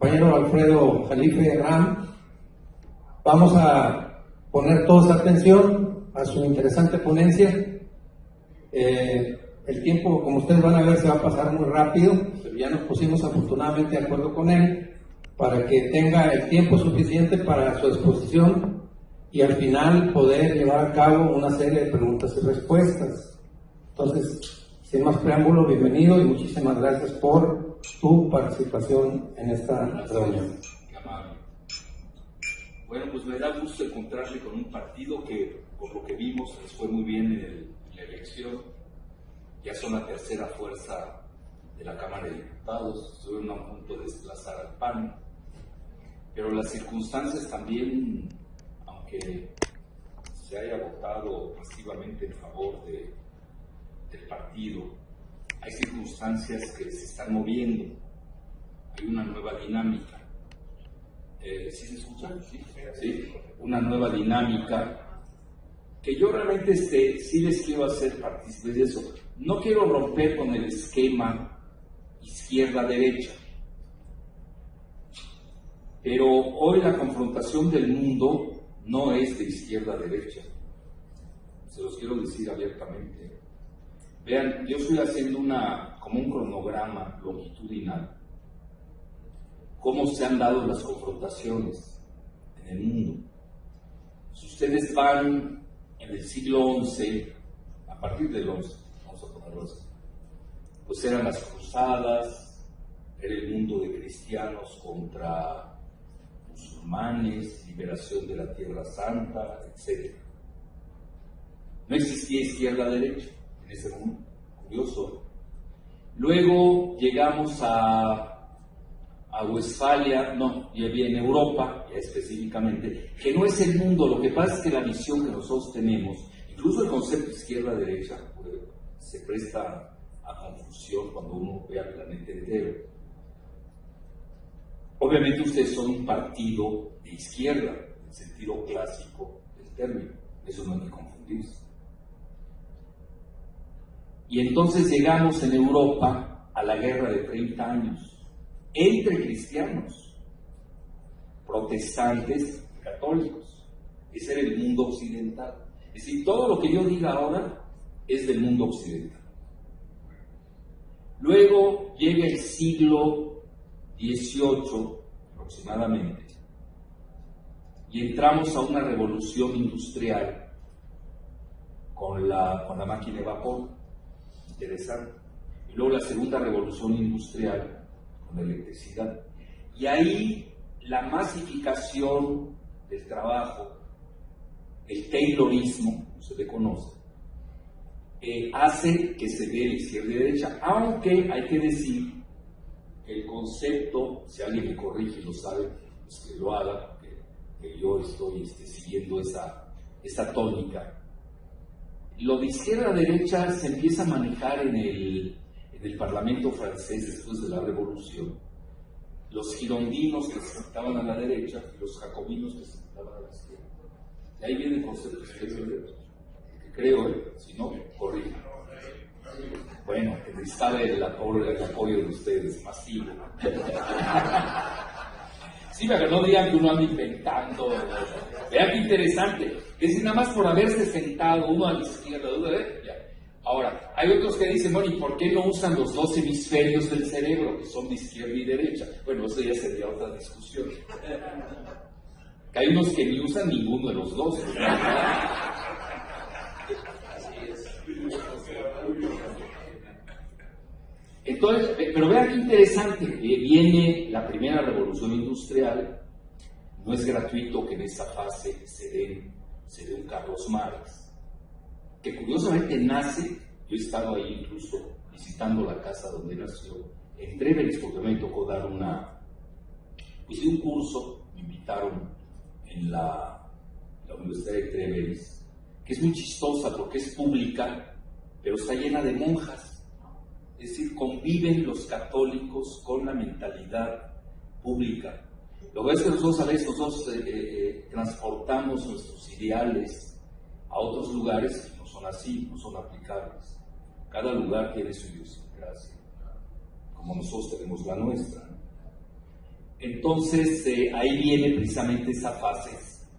compañero Alfredo Jalife Ram, vamos a poner toda atención a su interesante ponencia. El tiempo, como ustedes van a ver, se va a pasar muy rápido, pero ya nos pusimos afortunadamente de acuerdo con él para que tenga el tiempo suficiente para su exposición y al final poder llevar a cabo una serie de preguntas y respuestas. Entonces, sin más preámbulo, bienvenido y muchísimas gracias por tu participación en esta reunión. Bueno, pues me da gusto encontrarme con un partido que, por lo que vimos, les fue muy bien en la elección. Ya son la tercera fuerza de la Cámara de Diputados, estuvieron a punto de desplazar al PAN, pero las circunstancias también, aunque se haya votado masivamente en favor del partido, hay circunstancias que se están moviendo, hay una nueva dinámica. ¿Sí se escucha? Sí. Una nueva dinámica que yo realmente sí les quiero hacer partícipes de eso. No quiero romper con el esquema izquierda-derecha, pero hoy la confrontación del mundo no es de izquierda-derecha. Se los quiero decir abiertamente. Vean, yo estoy haciendo como un cronograma longitudinal. Cómo se han dado las confrontaciones en el mundo. Si ustedes van en el siglo XI, a partir del XI, vamos a ponerlo así, pues eran las cruzadas, era el mundo de cristianos contra musulmanes, liberación de la Tierra Santa, etc. No existía izquierda-derecha en ese mundo, curioso. Luego llegamos a Westfalia, y había en Europa, ya específicamente, que no es el mundo. Lo que pasa es que la visión que nosotros tenemos, incluso el concepto izquierda-derecha, se presta a confusión cuando uno ve al planeta entero. Obviamente ustedes son un partido de izquierda, en el sentido clásico del término, eso no hay que confundirse. Y entonces llegamos en Europa a la guerra de 30 años, entre cristianos, protestantes y católicos. Ese era el mundo occidental. Es decir, todo lo que yo diga ahora es del mundo occidental. Luego llega el siglo XVIII aproximadamente y entramos a una revolución industrial con la máquina de vapor. Interesante. Y luego la segunda revolución industrial con la electricidad. Y ahí la masificación del trabajo, el taylorismo, como se le conoce, hace que se dé la izquierda y derecha, aunque hay que decir que el concepto, si alguien me corrige y lo sabe, pues que lo haga, que yo estoy siguiendo esa tónica. Lo de izquierda-derecha se empieza a manejar en el Parlamento francés después de la Revolución. Los girondinos que se sentaban a la derecha y los jacobinos que se sentaban a la izquierda. De ahí viene el concepto de izquierda-derecha. Creo, si no, corrijo. Bueno, que necesitaba el apoyo de ustedes, masivo. Sí, pero no digan que uno anda inventando. Vean qué interesante. Es decir, nada más por haberse sentado uno a la izquierda, uno a la derecha. Ahora, hay otros que dicen, bueno, ¿y por qué no usan los dos hemisferios del cerebro, que son de izquierda y derecha? Bueno, eso ya sería otra discusión. Que hay unos que ni usan ninguno de los dos. Así es. Entonces, pero vean qué interesante, viene la primera revolución industrial. No es gratuito que en esta fase se dé un Carlos Marx, que curiosamente nace, yo he estado ahí incluso visitando la casa donde nació, en Treveris, porque me tocó dar hice un curso, me invitaron en la Universidad de Treveris, que es muy chistosa porque es pública, pero está llena de monjas. Es decir, conviven los católicos con la mentalidad pública. Lo que es que nosotros a veces transportamos nuestros ideales a otros lugares y no son así, no son aplicables. Cada lugar tiene su idiosincrasia, como nosotros tenemos la nuestra. Entonces, ahí viene precisamente esa fase.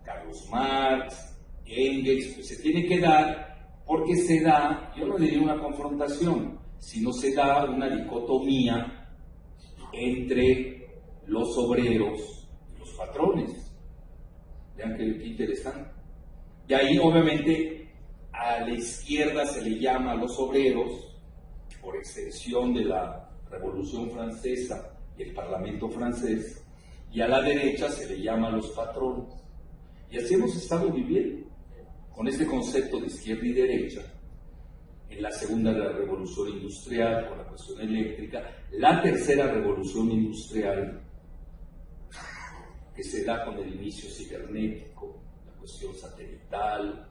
Carlos Marx, Engels, pues se tiene que dar, porque se da, yo no diría una confrontación, sino se da una dicotomía entre los obreros y los patrones. Vean qué interesante. Y ahí, obviamente, a la izquierda se le llama a los obreros, por extensión de la Revolución Francesa y el Parlamento francés, y a la derecha se le llama a los patrones. Y así hemos estado viviendo, con este concepto de izquierda y derecha, en la segunda revolución industrial, con la cuestión eléctrica, la tercera revolución industrial, que se da con el inicio cibernético, la cuestión satelital,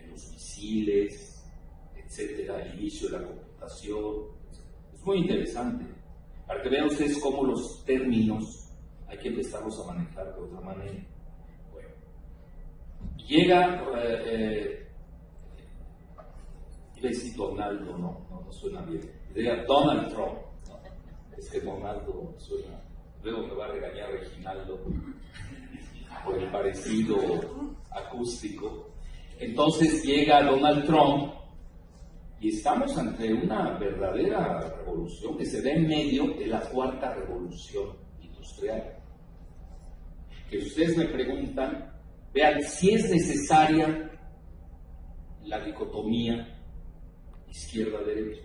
los misiles, etcétera, el inicio de la computación. Es muy interesante, para que vean ustedes cómo los términos hay que empezarlos a manejar de otra manera. Bueno, llega, iba a decir Donaldo, no suena bien, llega Donald Trump, ¿no? Es que Donaldo suena, luego me va a regañar Reginaldo por el parecido acústico. Entonces llega Donald Trump y estamos ante una verdadera revolución que se da en medio de la cuarta revolución industrial. Que ustedes me preguntan, vean si es necesaria la dicotomía izquierda-derecha,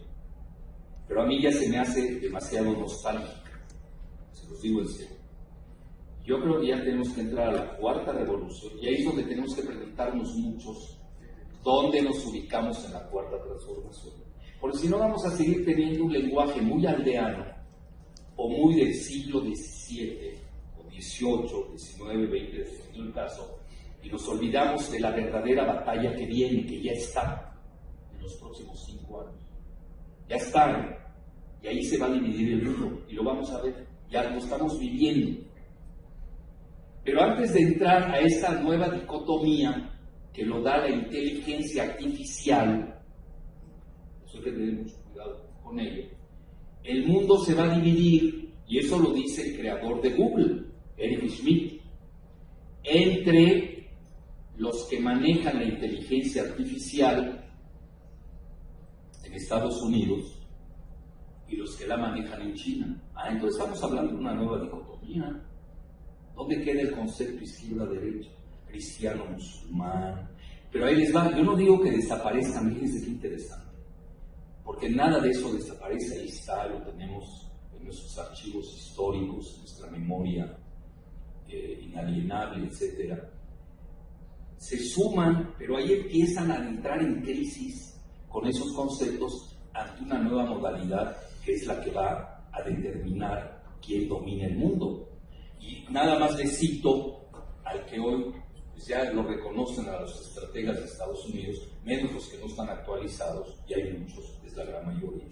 pero a mí ya se me hace demasiado nostálgica, se los digo en serio. Yo creo que ya tenemos que entrar a la cuarta revolución, y ahí es donde tenemos que preguntarnos muchos dónde nos ubicamos en la cuarta transformación. Porque si no, vamos a seguir teniendo un lenguaje muy aldeano o muy del siglo XVII o XVIII, XIX, XX, dependiendo el caso, y nos olvidamos de la verdadera batalla que viene, que ya está en los próximos 5 años. Ya está, y ahí se va a dividir el mundo, y lo vamos a ver, ya lo estamos viviendo. Pero antes de entrar a esta nueva dicotomía que lo da la inteligencia artificial, eso hay que tener mucho cuidado con ello, el mundo se va a dividir, y eso lo dice el creador de Google, Eric Schmidt, entre los que manejan la inteligencia artificial en Estados Unidos y los que la manejan en China. Entonces estamos hablando de una nueva dicotomía. ¿Dónde queda el concepto izquierda-derecha? Cristiano, musulmán. Pero ahí les va, yo no digo que desaparezcan, fíjense qué interesante, porque nada de eso desaparece, ahí está, lo tenemos en nuestros archivos históricos, en nuestra memoria inalienable, etc. Se suman, pero ahí empiezan a entrar en crisis con esos conceptos ante una nueva modalidad que es la que va a determinar quién domina el mundo. Y nada más les cito al que hoy pues ya lo reconocen a los estrategas de Estados Unidos, menos los que no están actualizados, y hay muchos, es la gran mayoría.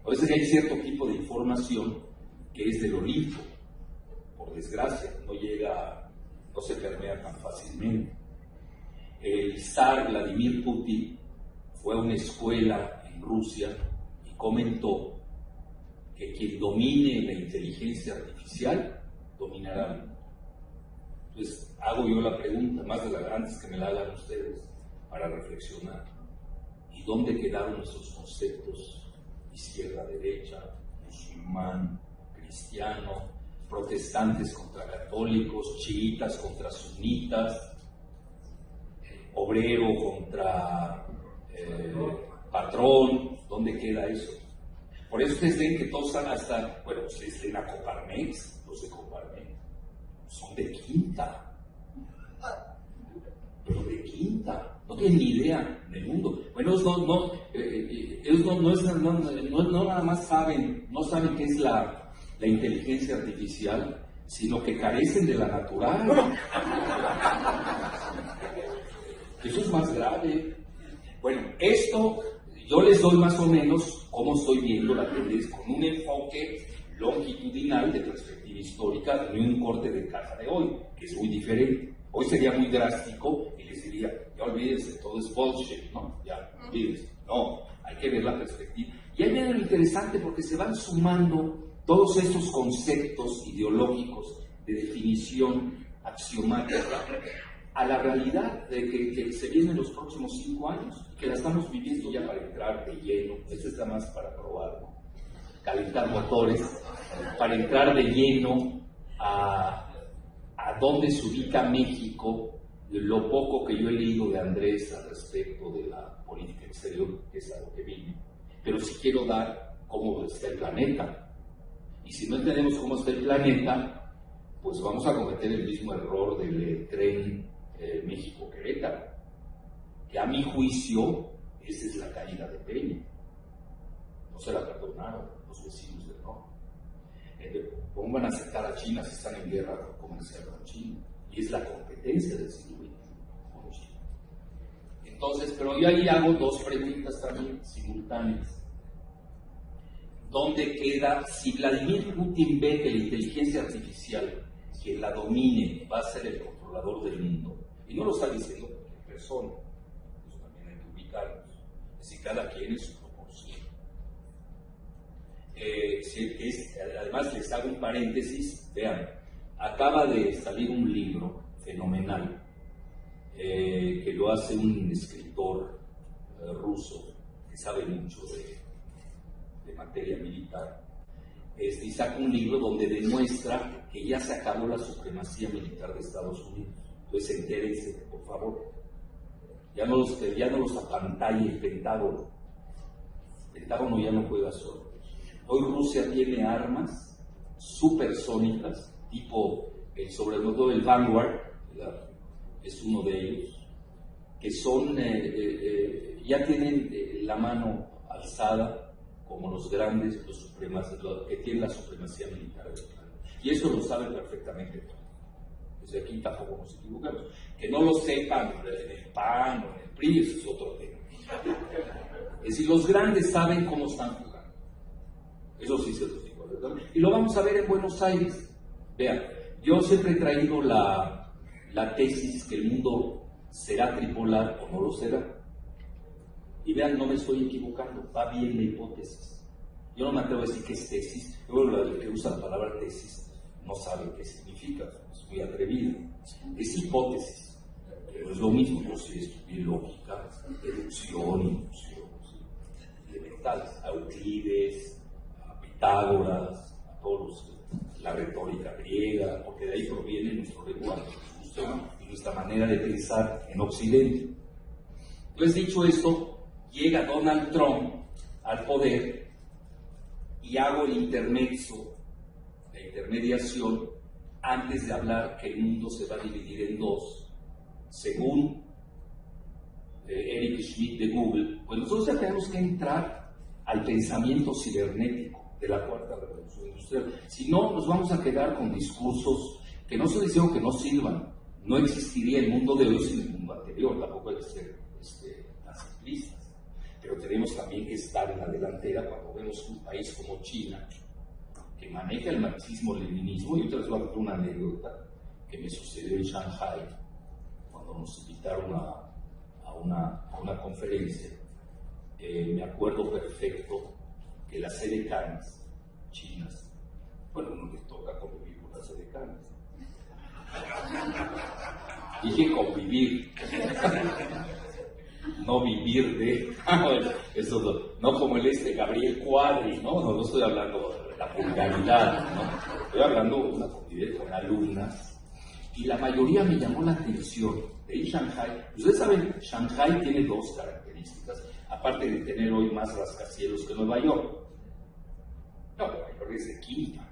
A veces hay cierto tipo de información que es del Olimpo, por desgracia, no se permea tan fácilmente. El zar Vladimir Putin fue a una escuela en Rusia y comentó que quien domine la inteligencia artificial dominará el mundo. Entonces hago yo la pregunta, antes que me la hagan ustedes, para reflexionar. ¿Y dónde quedaron nuestros conceptos? Izquierda-derecha, musulmán, cristiano, protestantes contra católicos, chiitas contra sunitas, obrero contra patrón. ¿Dónde queda eso? Por eso ustedes ven que todos están ustedes ven a Coparmex, los de Coparmex son de quinta, pero de quinta, no tienen ni idea del mundo. Bueno, ellos no nada más saben, no saben qué es la inteligencia artificial, sino que carecen de la natural. Eso es más grave. Bueno, esto yo les doy más o menos cómo estoy viendo la tendencia, con un enfoque longitudinal de perspectiva histórica, no un corte de caja de hoy, que es muy diferente. Hoy sería muy drástico y les diría, ya olvídense, todo es bullshit, ¿no? Ya, olvídense. No, hay que ver la perspectiva. Y ahí viene lo interesante porque se van sumando todos estos conceptos ideológicos definición axiomática a la realidad de que se viene en los próximos 5 años, que la estamos viviendo ya para entrar de lleno. Esto está más para probar, ¿no? Calentar motores, para entrar de lleno a dónde se ubica México, lo poco que yo he leído de Andrés al respecto de la política exterior, que es a lo que vine, pero sí quiero dar cómo está el planeta. Y si no entendemos cómo está el planeta, pues vamos a cometer el mismo error del tren México-Querétaro, que a mi juicio esa es la caída de Peña. No se la perdonaron los vecinos del norte. ¿Cómo van a aceptar a China si están en guerra comercial con China? Y es la competencia del siglo XXI con China. Entonces, pero yo ahí hago 2 preguntas también simultáneas. ¿Dónde queda, si Vladimir Putin ve que la inteligencia artificial, que la domine, va a ser el controlador del mundo? Y no lo está diciendo cualquier persona, eso también hay que ubicarnos. Es decir, cada quien es su proporción. Además, les hago un paréntesis. Vean, acaba de salir un libro fenomenal que lo hace un escritor ruso que sabe mucho de materia militar. Y saca un libro donde demuestra que ya se acabó la supremacía militar de Estados Unidos. Entonces entérense, por favor. Ya no los apantalle el Pentágono. El Pentágono ya no juega solo. Hoy Rusia tiene armas supersónicas, tipo, sobre todo el Vanguard, es uno de ellos, que son, ya tienen la mano alzada como los grandes, los que tienen la supremacía militar del planeta. Y eso lo saben perfectamente todos. Desde aquí tampoco nos equivocamos. Que no lo sepan en el PAN o en el PRI, eso es otro tema. Es decir, los grandes saben cómo están jugando. Eso sí se los digo, ¿verdad? Y lo vamos a ver en Buenos Aires. Vean, yo siempre he traído la tesis que el mundo será tripolar o no lo será. Y vean, no me estoy equivocando, va bien la hipótesis. Yo no me atrevo a decir que es tesis. Luego el que usa la palabra tesis no sabe qué significa, es muy atrevido. Es hipótesis, pero es lo mismo. Yo sí estudié lógica, deducción, inducción, elementales, a Euclides, a Pitágoras, a todos la retórica griega, porque de ahí proviene nuestro lenguaje y nuestra manera de pensar en Occidente. Entonces, dicho esto, llega Donald Trump al poder y hago el intermezzo, la intermediación, antes de hablar que el mundo se va a dividir en 2, según Eric Schmidt de Google. Pues nosotros ya tenemos que entrar al pensamiento cibernético de la 4ª revolución industrial. Si no, nos vamos a quedar con discursos que no estoy diciendo que no sirvan. No existiría el mundo de hoy sin el mundo anterior, tampoco hay que ser tan simplistas. Pero tenemos también que estar en la delantera cuando vemos un país como China, que maneja el marxismo-leninismo. Y yo les voy a contar una anécdota que me sucedió en Shanghai, cuando nos invitaron a una conferencia. Me acuerdo perfecto que las edecanes chinas, bueno, no les toca convivir con las edecanes. Dije convivir, no vivir de, eso no como el Gabriel Cuadri, no estoy hablando de la vulgaridad, ¿no? Estoy hablando de una convivencia con alumnas, y la mayoría me llamó la atención. De ahí Shanghai, ustedes saben, Shanghai tiene 2 características, aparte de tener hoy más rascacielos que Nueva York. No, Nueva York es de quinta.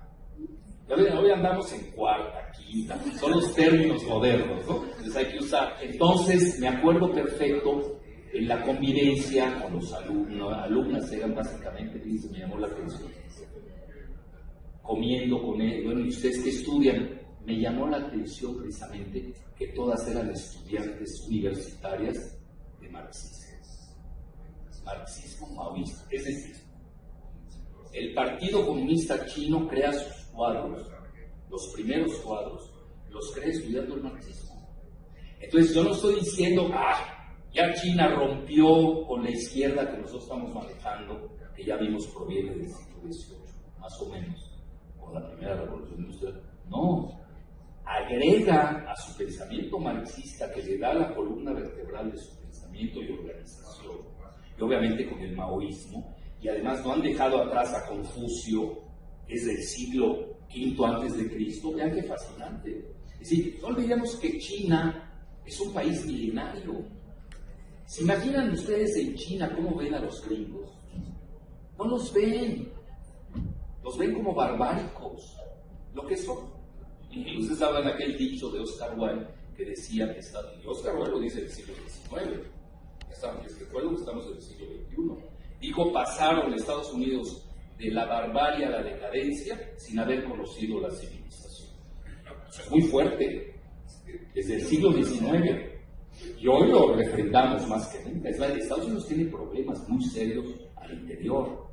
Hoy andamos en 4ª, 5ª, son los términos modernos, ¿no? Entonces hay que usar. Entonces, me acuerdo perfecto en la convivencia con los alumnas eran básicamente, me llamó la atención, comiendo con él. Bueno, ¿y ustedes qué estudian? Me llamó la atención precisamente que todas eran estudiantes universitarias de marxismo maoísta. Es decir, el Partido Comunista Chino crea sus cuadros, los primeros cuadros, los crea estudiando el marxismo. Entonces yo no estoy diciendo, ya China rompió con la izquierda que nosotros estamos manejando, que ya vimos proviene del siglo XVIII, más o menos, con la primera revolución industrial. No, a agrega a su pensamiento marxista, que le da la columna vertebral de su pensamiento y organización, y obviamente con el maoísmo, y además no han dejado atrás a Confucio, que es del siglo V antes de Cristo. Vean qué fascinante. Es decir, no olvidemos que China es un país milenario. ¿Se imaginan ustedes en China cómo ven a los gringos? No los ven como barbáricos, lo que son. Y ustedes hablan de aquel dicho de Oscar Wilde que decía que y Oscar Wilde lo dice del siglo XIX, recuerdo que estamos en el siglo XXI. Dijo, pasaron Estados Unidos de la barbarie a la decadencia sin haber conocido la civilización. Eso es muy fuerte, desde el siglo XIX. Y hoy lo refrendamos más que nunca. Estados Unidos tiene problemas muy serios al interior.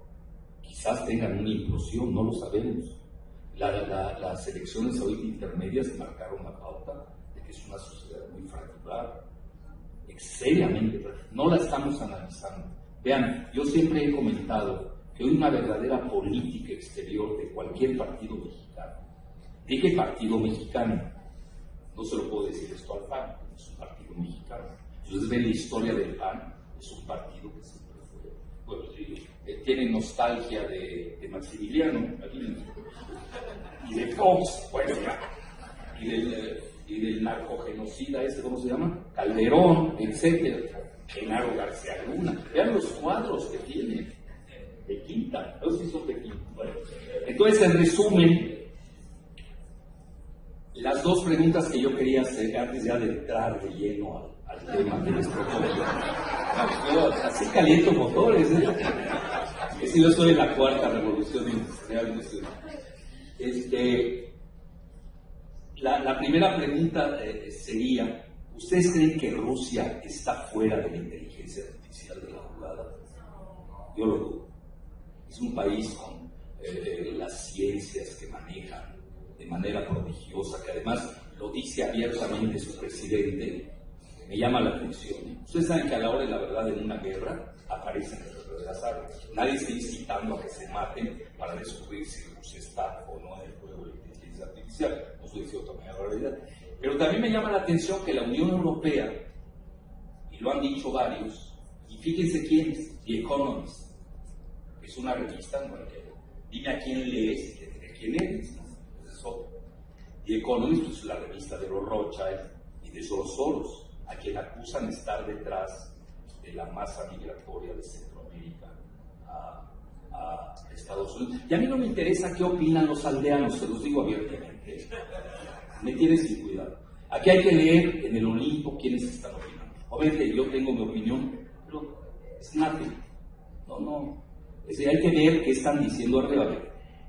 Quizás tengan una implosión, no lo sabemos. Las elecciones ahorita intermedias marcaron la pauta de que es una sociedad muy fracturada, seriamente, no la estamos analizando. Vean, yo siempre he comentado que hoy una verdadera política exterior de cualquier partido mexicano, dije partido mexicano, no se lo puedo decir esto al PAN, es un partido mexicano. Entonces ven la historia del PAN, es un partido que siempre fue, bueno, tiene nostalgia de Maximiliano, y de Fox, pues ya, y del narcogenocida ¿cómo se llama? Calderón, etcétera, Genaro García Luna. Vean los cuadros que tiene de Quinta, no sé si son de Quinta. Bueno, entonces, en resumen, las dos preguntas que yo quería hacer antes ya de entrar de lleno al tema que les propongo. Así caliento motores, ¿eh? Es que yo soy en la cuarta revolución industrial. La primera pregunta sería, ¿ustedes creen que Rusia está fuera de la inteligencia artificial de la jugada? Yo lo dudo. Es un país con las ciencias que manejan de manera prodigiosa, que además lo dice abiertamente su presidente. Me llama la atención. Ustedes saben que a la hora de la verdad en una guerra aparecen las armas. Nadie está incitando a que se maten para descubrir si Rusia está o no en el juego de la inteligencia artificial. No estoy diciendo también la realidad. Pero también me llama la atención que la Unión Europea, y lo han dicho varios, y fíjense quién es, The Economist, es una revista, bueno, dime a quién lees y de quién eres, ¿no? Pues es otro. The Economist es la revista de los Rothschild y de George Soros, a quien acusan de estar detrás de la masa migratoria de Centroamérica a Estados Unidos. Y a mí no me interesa qué opinan los aldeanos, se los digo abiertamente. Me tienen sin cuidado. Aquí hay que leer en el Olimpo quiénes están opinando. Obviamente yo tengo mi opinión, pero es nothing. No. Es decir, hay que ver qué están diciendo arriba.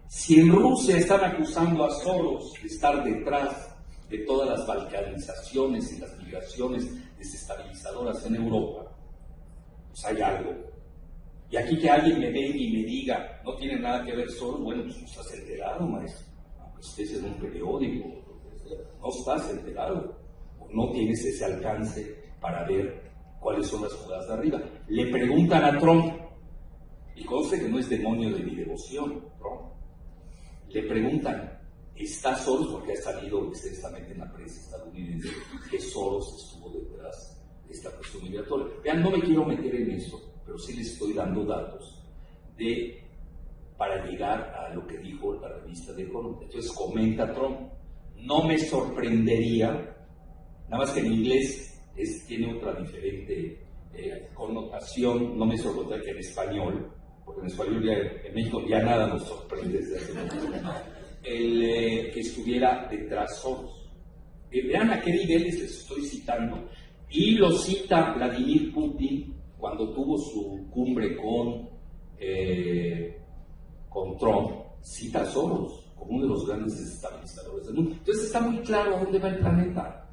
Si en Rusia están acusando a Soros de estar detrás de todas las balcanizaciones y las migraciones desestabilizadoras en Europa, pues hay algo. Y aquí que alguien me venga y me diga, no tiene nada que ver Soros, bueno, pues no estás enterado, maestro. Aunque estés en un periódico, no estás enterado, o no tienes ese alcance para ver cuáles son las jugadas de arriba. Le preguntan a Trump, y conste que no es demonio de mi devoción, Trump. Le preguntan, ¿está Soros? Porque ha salido extensamente en la prensa estadounidense que Soros estuvo detrás de esta cuestión migratoria. Vean, no me quiero meter en eso, pero sí les estoy dando datos para llegar a lo que dijo la revista de Economist. Entonces comenta Trump, no me sorprendería, nada más que en inglés tiene otra diferente connotación, no me sorprendería que en español, porque en español en México ya nada nos sorprende desde hace mucho, que estuviera detrás Soros. Vean a qué niveles les estoy citando. Y lo cita Vladimir Putin cuando tuvo su cumbre con Trump, cita a Soros como uno de los grandes desestabilizadores del mundo. Entonces está muy claro a dónde va el planeta.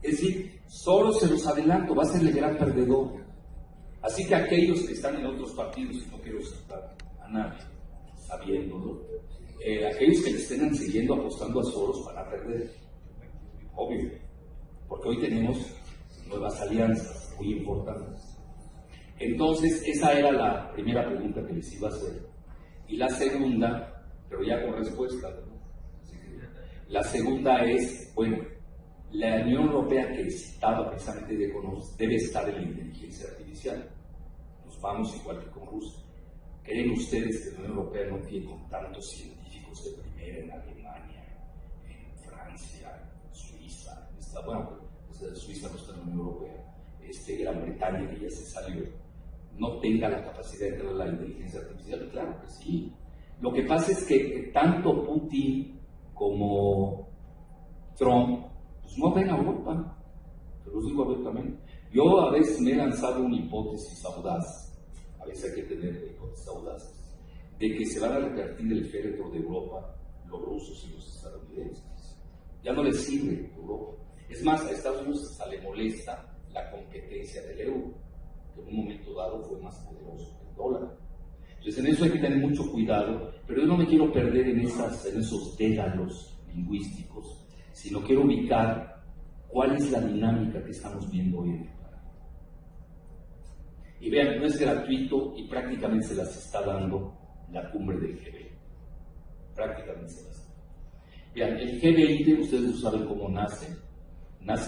Es decir, Soros, se los adelanto, va a ser el gran perdedor. Así que aquellos que están en otros partidos, y no quiero citar a nadie, sabiéndolo, aquellos que le estén siguiendo apostando a Soros van a perder, obvio, porque hoy tenemos nuevas alianzas muy importantes. Entonces, esa era la primera pregunta que les iba a hacer. Y la segunda, pero ya con respuesta, ¿no? La segunda es, bueno, la Unión Europea que citaba precisamente debe estar en la inteligencia artificial. Nos vamos igual que con Rusia. ¿Creen ustedes que la Unión Europea no tiene con tantos científicos de primera en Alemania, en Francia, Suiza? Suiza no está en la Unión Europea. Gran Bretaña, que ya se salió, no tenga la capacidad de entrar a la inteligencia artificial? Claro que sí. Lo que pasa es que tanto Putin como Trump pues no ven a Europa, se los digo abiertamente. Yo a veces me he lanzado una hipótesis audaz, a veces hay que tener hipótesis audaces, de que se van a repartir el féretro de Europa los rusos y los estadounidenses. Ya no les sirve Europa. Es más, a Estados Unidos hasta le molesta la competencia del euro, que en un momento dado fue más poderoso que el dólar. Entonces en eso hay que tener mucho cuidado, pero yo no me quiero perder en esos dédalos lingüísticos, sino quiero ubicar cuál es la dinámica que estamos viendo hoy en el país. Y vean, no es gratuito y prácticamente se las está dando la cumbre del G20. Prácticamente se las está dando. Vean, el G20, ustedes no saben cómo nace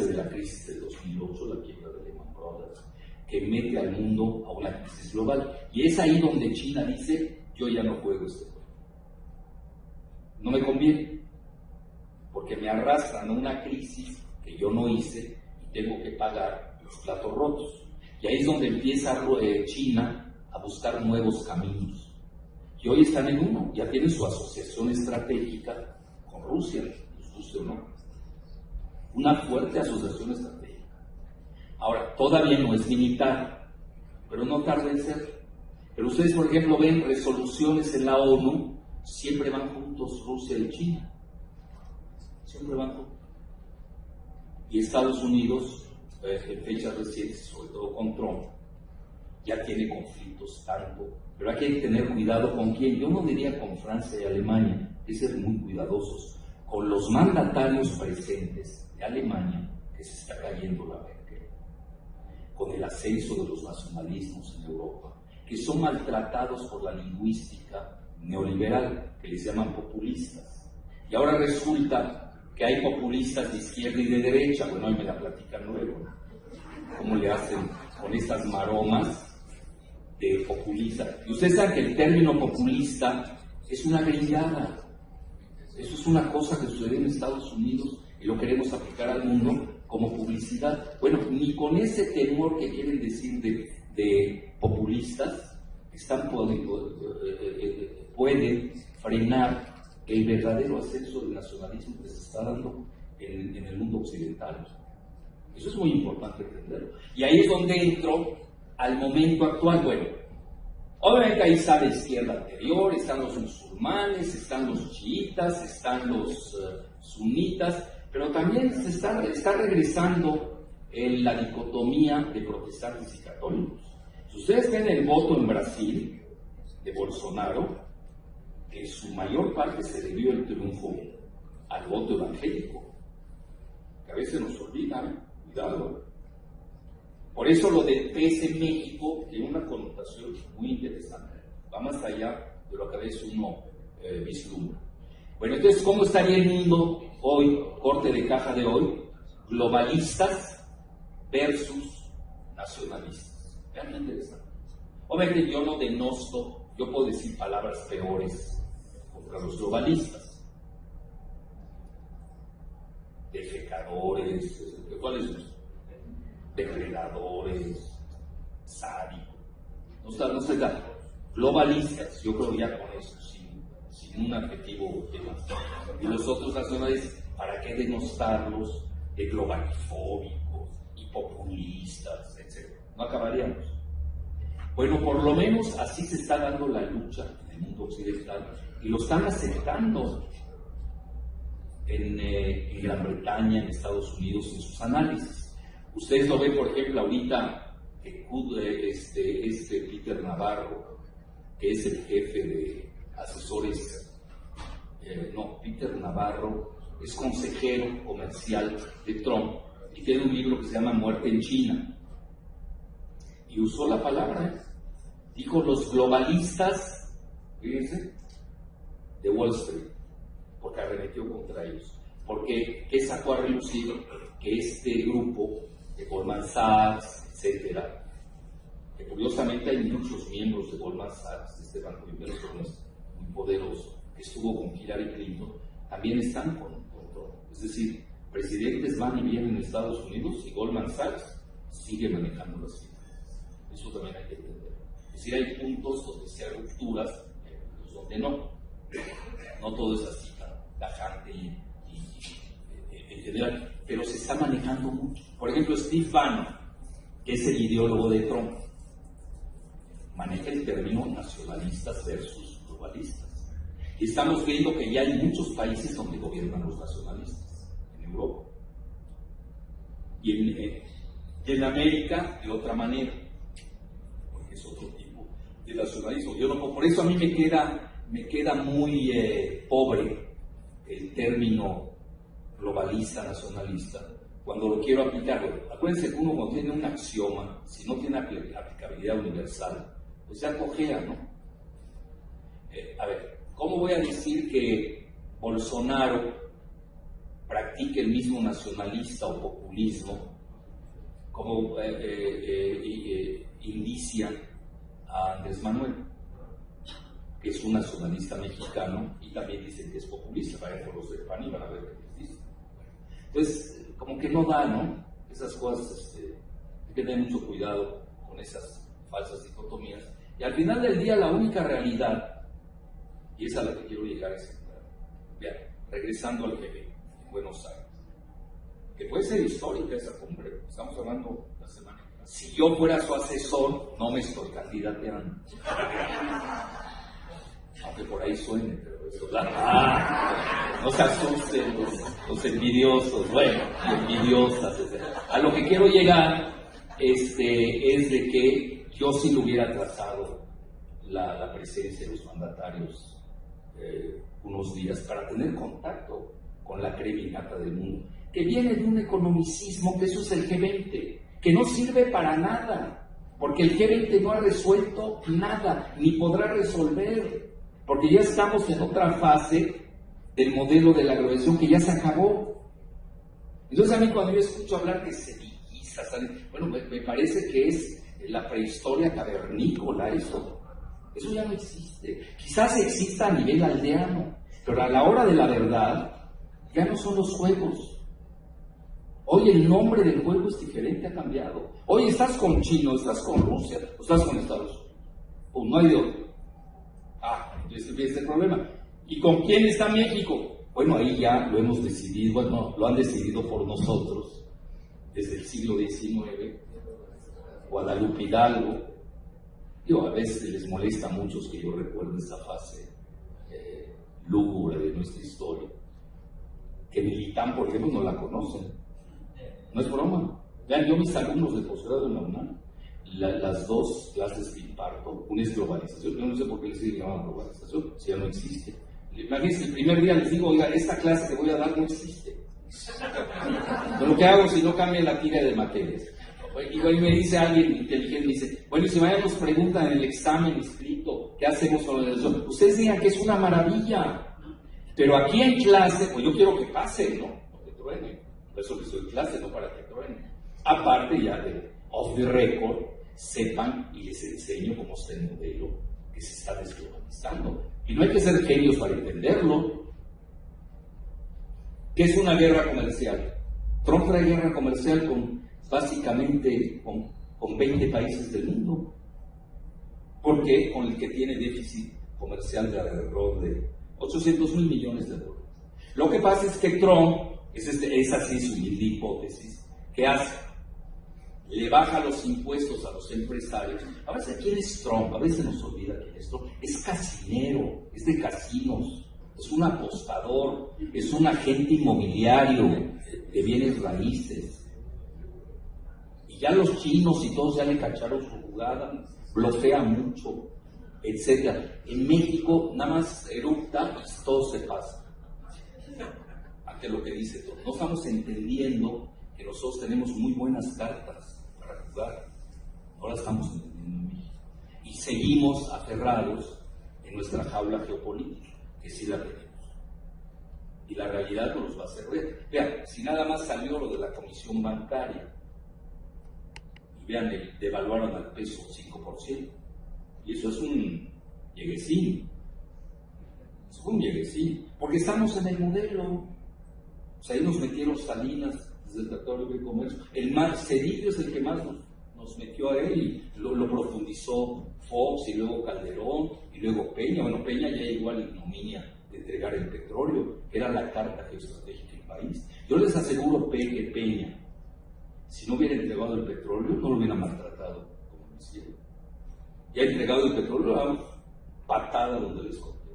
de la crisis del 2008, la quiebra de Lehman Brothers, que mete al mundo a una crisis global. Y es ahí donde China dice, yo ya no juego este juego. No me conviene, porque me arrastran a una crisis que yo no hice y tengo que pagar los platos rotos. Y ahí es donde empieza China a buscar nuevos caminos. Y hoy están en uno, ya tienen su asociación estratégica con Rusia, les guste o no. Una fuerte asociación estratégica. Ahora, todavía no es militar, pero no tarda en ser. Pero ustedes, por ejemplo, ven resoluciones en la ONU, siempre van juntos Rusia y China. Siempre van juntos. Y Estados Unidos, en fechas recientes, sobre todo con Trump, ya tiene conflictos tanto. Pero hay que tener cuidado con quién. Yo no diría con Francia y Alemania, hay que ser muy cuidadosos. Con los mandatarios presentes de Alemania, que se está cayendo la Merkel, con el ascenso de los nacionalismos en Europa, que son maltratados por la lingüística neoliberal, que les llaman populistas. Y ahora resulta que hay populistas de izquierda y de derecha. Bueno, ahí me la platican luego, cómo le hacen con estas maromas de populista. Y ustedes saben que el término populista es una grillada. Eso es una cosa que sucede en Estados Unidos y lo queremos aplicar al mundo como publicidad. Bueno, ni con ese temor que quieren decir de populistas pueden frenar el verdadero ascenso del nacionalismo que se está dando en el mundo occidental. Eso es muy importante entenderlo. Y ahí es donde entro al momento actual. Bueno, obviamente ahí está la izquierda anterior, están los musulmanes, están los chiitas, están los sunitas, pero también se está regresando en la dicotomía de protestantes y católicos. Si ustedes ven el voto en Brasil de Bolsonaro, en su mayor parte se debió el triunfo al voto evangélico, que a veces nos olvidan, cuidado. Por eso lo del PS en México tiene una connotación muy interesante, va más allá de lo que a veces uno vislumbra. Bueno, entonces, ¿cómo estaría el mundo hoy, corte de caja de hoy? Globalistas versus nacionalistas. Vean, interesante. Obviamente yo no denosto, yo puedo decir palabras peores contra los globalistas. Defecadores, ¿cuáles son? Depredadores, sádicos. No se da. Globalistas, yo creo ya con eso, sin un adjetivo de más. Y los otros nacionales, ¿para qué denostarlos de globalifóbicos y populistas, etcétera? No acabaríamos. Bueno, por lo menos así se está dando la lucha en el mundo occidental y lo están aceptando en Gran Bretaña, en Estados Unidos, en sus análisis. Ustedes lo ven, por ejemplo, ahorita Peter Navarro, que es el jefe de asesores, Peter Navarro es consejero comercial de Trump y tiene un libro que se llama Muerte en China. Y usó la palabra, dijo los globalistas, fíjense, de Wall Street, porque arremetió contra ellos. Porque ¿qué sacó a relucir? Que este grupo de Goldman Sachs, etcétera, que curiosamente hay muchos miembros de Goldman Sachs, de este banco de inversiones muy poderoso, que estuvo con Hillary Clinton, también están con Trump. Es decir, presidentes van y vienen en Estados Unidos y Goldman Sachs sigue manejando las finanzas. Eso también hay que entender. Es decir, hay puntos donde se hay rupturas, hay puntos donde no. No todo es así, tajante y en general, pero se está manejando mucho. Por ejemplo, Steve Bannon, que es el ideólogo de Trump, maneja el término nacionalistas versus globalistas. Y estamos viendo que ya hay muchos países donde gobiernan los nacionalistas, en Europa. Y en América, de otra manera, porque es otro tipo de nacionalismo. Yo no, por eso a mí me queda muy pobre el término globalista, nacionalista, cuando lo quiero aplicar. Acuérdense que uno cuando tiene un axioma, si no tiene aplicabilidad universal, pues ya cojea, ¿no? A ver, ¿cómo voy a decir que Bolsonaro practique el mismo nacionalista o populismo como indicia a Andrés Manuel, que es un nacionalista mexicano y también dicen que es populista? Vayan por los del PAN y van a ver qué les dicen. Entonces, como que no da, ¿no? Esas cosas, hay que tener mucho cuidado con esas falsas dicotomías. Y al final del día, la única realidad, y es a la que quiero llegar, es, vean, regresando al G20 en Buenos Aires, que puede ser histórica esa cumbre, estamos hablando la semana. Si yo fuera su asesor, no me estoy candidateando. Aunque por ahí suene, pero eso no se asusten los envidiosos, bueno, envidiosas, etc. A lo que quiero llegar es de que yo sí lo hubiera trazado la presencia de los mandatarios unos días para tener contacto con la crema innata del mundo, que viene de un economicismo, que eso es el G20, que no sirve para nada, porque el G20 no ha resuelto nada, ni podrá resolver. Porque ya estamos en otra fase del modelo de la globalización que ya se acabó. Entonces a mí cuando yo escucho hablar de sedillistas, bueno, me parece que es la prehistoria cavernícola eso. Eso ya no existe. Quizás exista a nivel aldeano, pero a la hora de la verdad ya no son los juegos. Hoy el nombre del juego es diferente, ha cambiado. Hoy estás con China, estás con Rusia, o estás con Estados Unidos. Pues no hay de otro. Entonces viene este problema. ¿Y con quién está México? Bueno, ahí ya lo hemos decidido, bueno, lo han decidido por nosotros desde el siglo XIX. Guadalupe Hidalgo. A veces les molesta a muchos que yo recuerde esa fase lúgubre de nuestra historia. Que Militán, por ejemplo, no la conocen. No es broma. Vean, yo mis alumnos de posgrado en la UNAM, las dos clases que imparto, una es globalización, yo no sé por qué les siguen llamando globalización, si ya no existe. Imagínense, el primer día les digo, oiga, esta clase que voy a dar no existe. Pero lo que hago si no cambia la tira de materias. Y me dice alguien inteligente, dice, bueno, y si mañana nos preguntan en el examen escrito, ¿qué hacemos con eso? Ustedes digan que es una maravilla, pero aquí en clase, pues yo quiero que pase, ¿no? No que truene. Por eso les doy clase, no para que truene. Aparte ya de off the record, sepan y les enseño cómo está el modelo que se está desglobalizando. Y no hay que ser genios para entenderlo. ¿Qué es una guerra comercial? Trump trae guerra comercial básicamente con 20 países del mundo. ¿Por qué? Con el que tiene déficit comercial de alrededor de 800,000 millones de dólares. Lo que pasa es que Trump, es así su humilde hipótesis, ¿qué hace? Le baja los impuestos a los empresarios. A veces, ¿quién es Trump? A veces nos olvida quién es Trump. Es casinero, es de casinos, es un apostador, es un agente inmobiliario de bienes raíces. Y ya los chinos y todos ya le cacharon su jugada, blofea mucho, etc. En México nada más eructa y todo se pasa. Ante lo que dice todo. No estamos entendiendo que nosotros tenemos muy buenas cartas para jugar. No las estamos entendiendo en México. Y seguimos aferrados en nuestra jaula geopolítica, que sí la tenemos. y la realidad no los va a hacer ver. Vean, si nada más salió lo de la comisión bancaria, y vean, devaluaron al peso 5%, y eso es un lleguecín, es un lleguecín, porque estamos en el modelo. O sea, ahí nos metieron Salinas desde el Tratado de Libre Comercio. El más Cedillo es el que más nos metió a él, y lo profundizó Fox, y luego Calderón, y luego Peña. Bueno, Peña ya llegó a la ignominia de entregar el petróleo, que era la carta geoestratégica del país. Yo les aseguro que Peña, si no hubiera entregado el petróleo, no lo hubiera maltratado como lo hicieron. Y ha entregado el petróleo a patada donde les conté.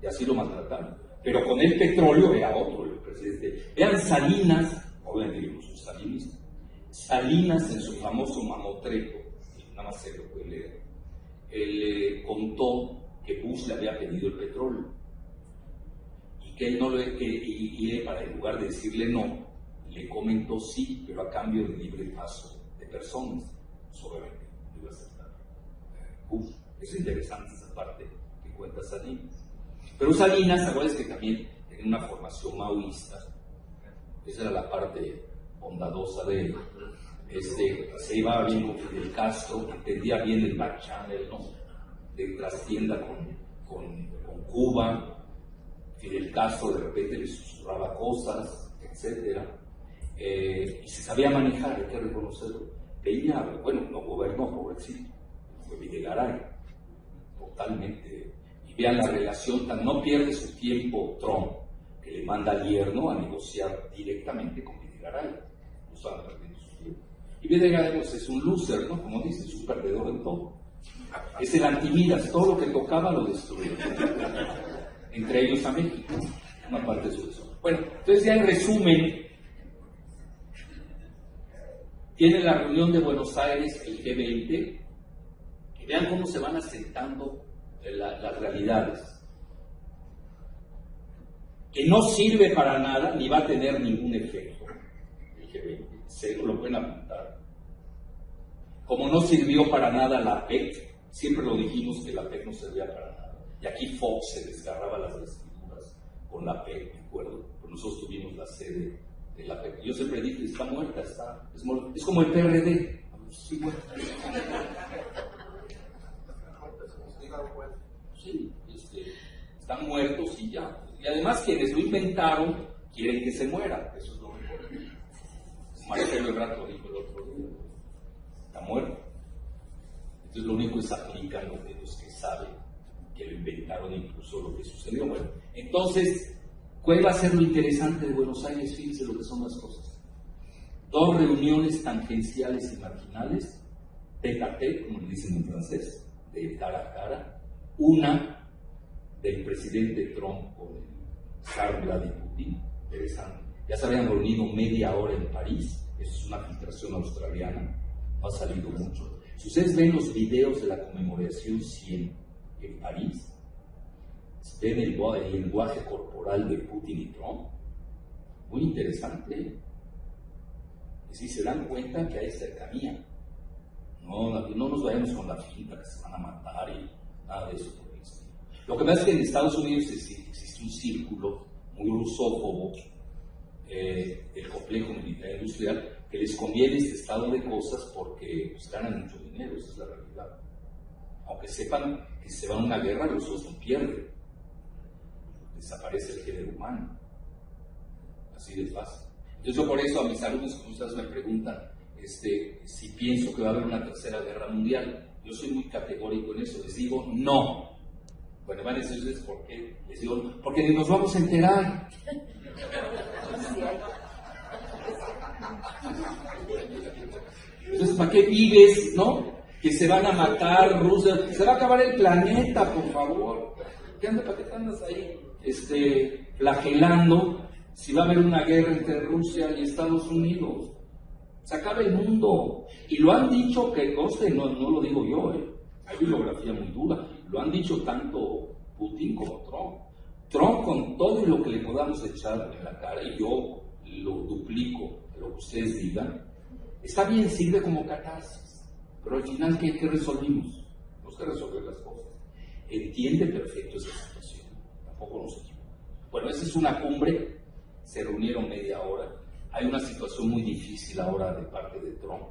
Y así lo maltrataron. Pero con el petróleo era otro el presidente. Vean Salinas, obviamente yo no soy salinista, Salinas en su famoso mamotreto, nada más se lo puede leer, él contó que Bush le había pedido el petróleo y que él no para en lugar de decirle no, le comentó sí, pero a cambio de libre paso de personas. Pues obviamente lo iba a aceptar Bush. Es interesante esa parte que cuenta Salinas. Pero Salinas, acuérdense que también tenía una formación maoísta. Esa era la parte bondadosa de él. Se iba bien con Fidel Castro, entendía bien el back channel, ¿no? De trastienda con Cuba. Fidel Castro de repente le susurraba cosas, etc. Y se sabía manejar, hay que reconocerlo. Peña, bueno, no gobernó, pobrecito, fue Videgaray, totalmente. Y vean la relación, no pierde su tiempo Trump, que le manda al yerno a negociar directamente con Videgaray. No estaba perdiendo su tiempo. Y Videgaray pues, es un loser, ¿no? Como dice, es un perdedor en todo. Es el antimidas, todo lo que tocaba lo destruía. Entre ellos a México, una parte de eso. Bueno, entonces ya en resumen, tiene la reunión de Buenos Aires, el G20, y vean cómo se van asentando las realidades, que no sirve para nada ni va a tener ningún efecto. El G20, se lo pueden apuntar. Como no sirvió para nada la PEC, siempre lo dijimos que la PEC no servía para nada. Y aquí Fox se desgarraba las vestiduras con la PEC, ¿de acuerdo? Pues nosotros tuvimos la sede de la PEC. Yo siempre dije, está muerta, es como el PRD. Sí, muerta. Sí, están muertos y ya. Y además quienes lo inventaron quieren que se muera. Eso es lo mejor. Marcelo Ebrard lo dijo el otro día. Está muerto. Entonces lo único es aplicar lo que los que saben que lo inventaron, incluso lo que sucedió. Bueno, entonces, ¿cuál va a ser lo interesante de Buenos Aires? Fíjense lo que son las cosas. 2 reuniones tangenciales y marginales, tête à tête, como le dicen en francés, de cara a cara. Una del presidente Trump con el zar Vladimir Putin, interesante. Ya se habían reunido media hora en París, eso es una filtración australiana, no ha salido mucho. Si ustedes ven los videos de la conmemoración 100 en París, ven el lenguaje corporal de Putin y Trump, muy interesante. Y si se dan cuenta que hay cercanía, no nos vayamos con la finta que se van a matar y nada de eso. Lo que pasa es que en Estados Unidos existe un círculo muy rusófobo, el complejo militar industrial, que les conviene este estado de cosas porque pues, ganan mucho dinero, esa es la realidad. Aunque sepan que si se van a una guerra, los otros no pierden. Desaparece el género humano. Así de fácil. Entonces yo por eso a mis alumnos, como ustedes me preguntan, si pienso que va a haber una tercera guerra mundial, yo soy muy categórico en eso, les digo no. Bueno, van a decir ustedes por qué. Les digo, porque ni nos vamos a enterar. Entonces, ¿para qué vives, no? Que se van a matar Rusia, se va a acabar el planeta, por favor. ¿Para qué te andas ahí flagelando si va a haber una guerra entre Rusia y Estados Unidos? Se acaba el mundo. Y lo han dicho, que conste, no lo digo yo, hay bibliografía muy dura. Lo han dicho tanto Putin como Trump. Trump, con todo lo que le podamos echar en la cara, y yo lo duplico de lo que ustedes digan, está bien, sirve como catarsis, pero al final, ¿qué resolvimos? No es que resolver las cosas. Entiende perfecto esa situación, tampoco nos equivocamos. Bueno, esa es una cumbre, se reunieron media hora. Hay una situación muy difícil ahora de parte de Trump,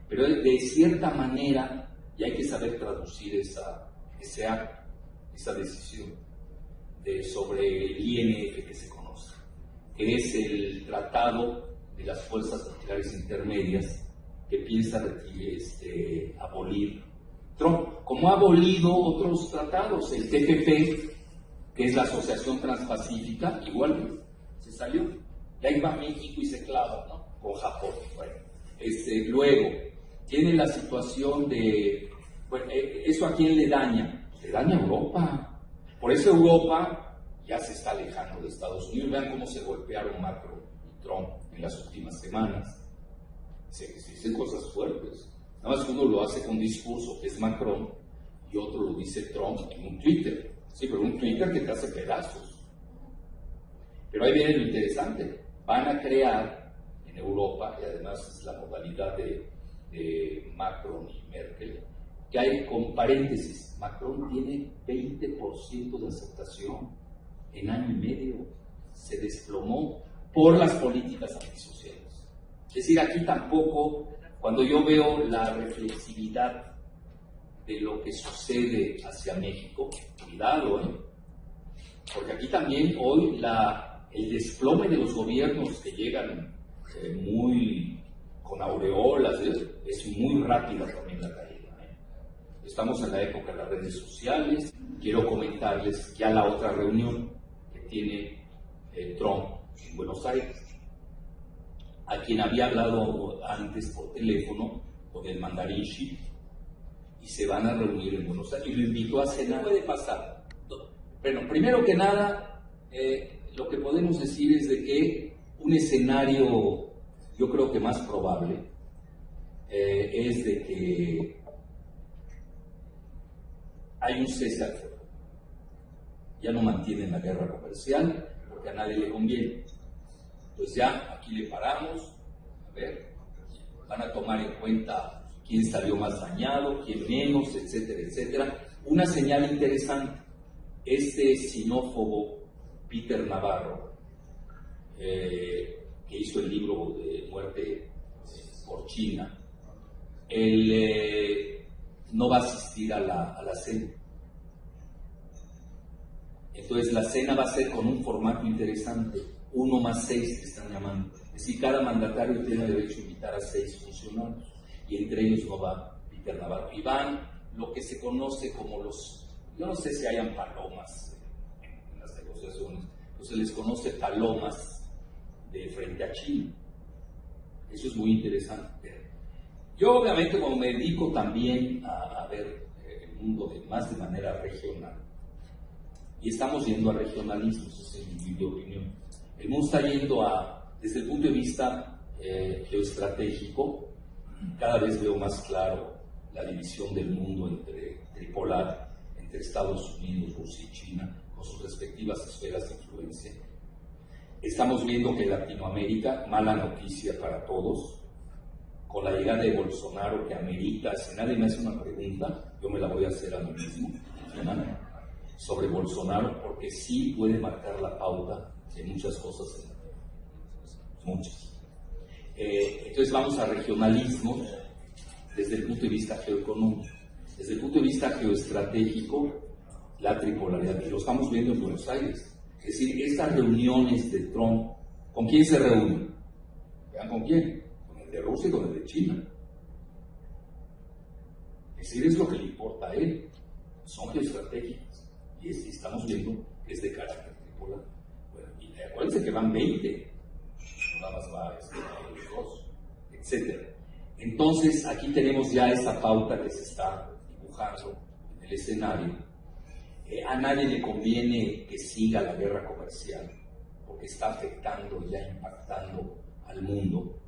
pero de cierta manera, y hay que saber traducir esa decisión sobre el INF que se conoce, que es el Tratado de las Fuerzas Nucleares Intermedias que piensa abolir Trump, como ha abolido otros tratados, el TPP, que es la Asociación Transpacífica, igual se salió, y ahí va México y se clava, ¿no? Con Japón. Bueno, luego tiene la situación de, bueno, ¿eso a quién le daña? Le daña a Europa. Por eso Europa ya se está alejando de Estados Unidos. Vean cómo se golpearon Macron y Trump en las últimas semanas. Se dicen cosas fuertes. Nada más que uno lo hace con discurso, que es Macron, y otro lo dice Trump en un Twitter. Sí, pero un Twitter que te hace pedazos. Pero ahí viene lo interesante. Van a crear en Europa, y además es la modalidad de Macron y Merkel, que hay, con paréntesis, Macron tiene 20% de aceptación en año y medio. Se desplomó por las políticas antisociales. Es decir, aquí tampoco, cuando yo veo la reflexividad de lo que sucede hacia México, cuidado, porque aquí también hoy el desplome de los gobiernos que llegan muy con aureolas, es muy rápida también la caída. Estamos en la época de las redes sociales. Quiero comentarles ya la otra reunión que tiene Trump en Buenos Aires, a quien había hablado antes por teléfono con el mandarín Xi, y se van a reunir en Buenos Aires, y lo invitó a cenar. ¿Qué puede pasar? Bueno, primero que nada, lo que podemos decir es de que un escenario, yo creo que más probable, es de que hay un cese al fuego. Ya no mantienen la guerra comercial porque a nadie le conviene. Entonces ya aquí le paramos, a ver, van a tomar en cuenta quién salió más dañado, quién menos, etcétera, etcétera. Una señal interesante, sinófobo Peter Navarro, que hizo el libro de Muerte por China, él no va a asistir a la cena. Entonces la cena va a ser con un formato interesante, 1+6 que están llamando. Es decir, cada mandatario tiene derecho a invitar a 6 funcionarios, y entre ellos no va Peter Navarro. Y van lo que se conoce como yo no sé si hayan palomas en las negociaciones, pero se les conoce palomas de frente a China. Eso es muy interesante. Yo obviamente, como me dedico también a ver el mundo más de manera regional, y estamos yendo a regionalismos, esa es mi opinión. El mundo está yendo desde el punto de vista geoestratégico, cada vez veo más claro la división del mundo tripolar entre Estados Unidos, Rusia y China, con sus respectivas esferas de influencia. Estamos viendo que Latinoamérica, mala noticia para todos, con la llegada de Bolsonaro, que amerita, si nadie me hace una pregunta, yo me la voy a hacer a mí mismo, sobre Bolsonaro, porque sí puede marcar la pauta de muchas cosas en la tierra, muchas. Entonces vamos a regionalismos desde el punto de vista geoeconómico, desde el punto de vista geoestratégico, la tripolaridad, y lo estamos viendo en Buenos Aires. Es decir, estas reuniones de Trump, ¿con quién se reúnen? ¿Vean con quién? Con el de Rusia y con el de China. Es decir, es lo que le importa a él. Son geoestratégicas. Y estamos viendo que es de carácter tripolar. Bueno, y acuérdense que van 20. No nada más va los dos, etc. Entonces, aquí tenemos ya esa pauta que se está dibujando en el escenario. A nadie le conviene que siga la guerra comercial, porque está afectando, ya impactando al mundo.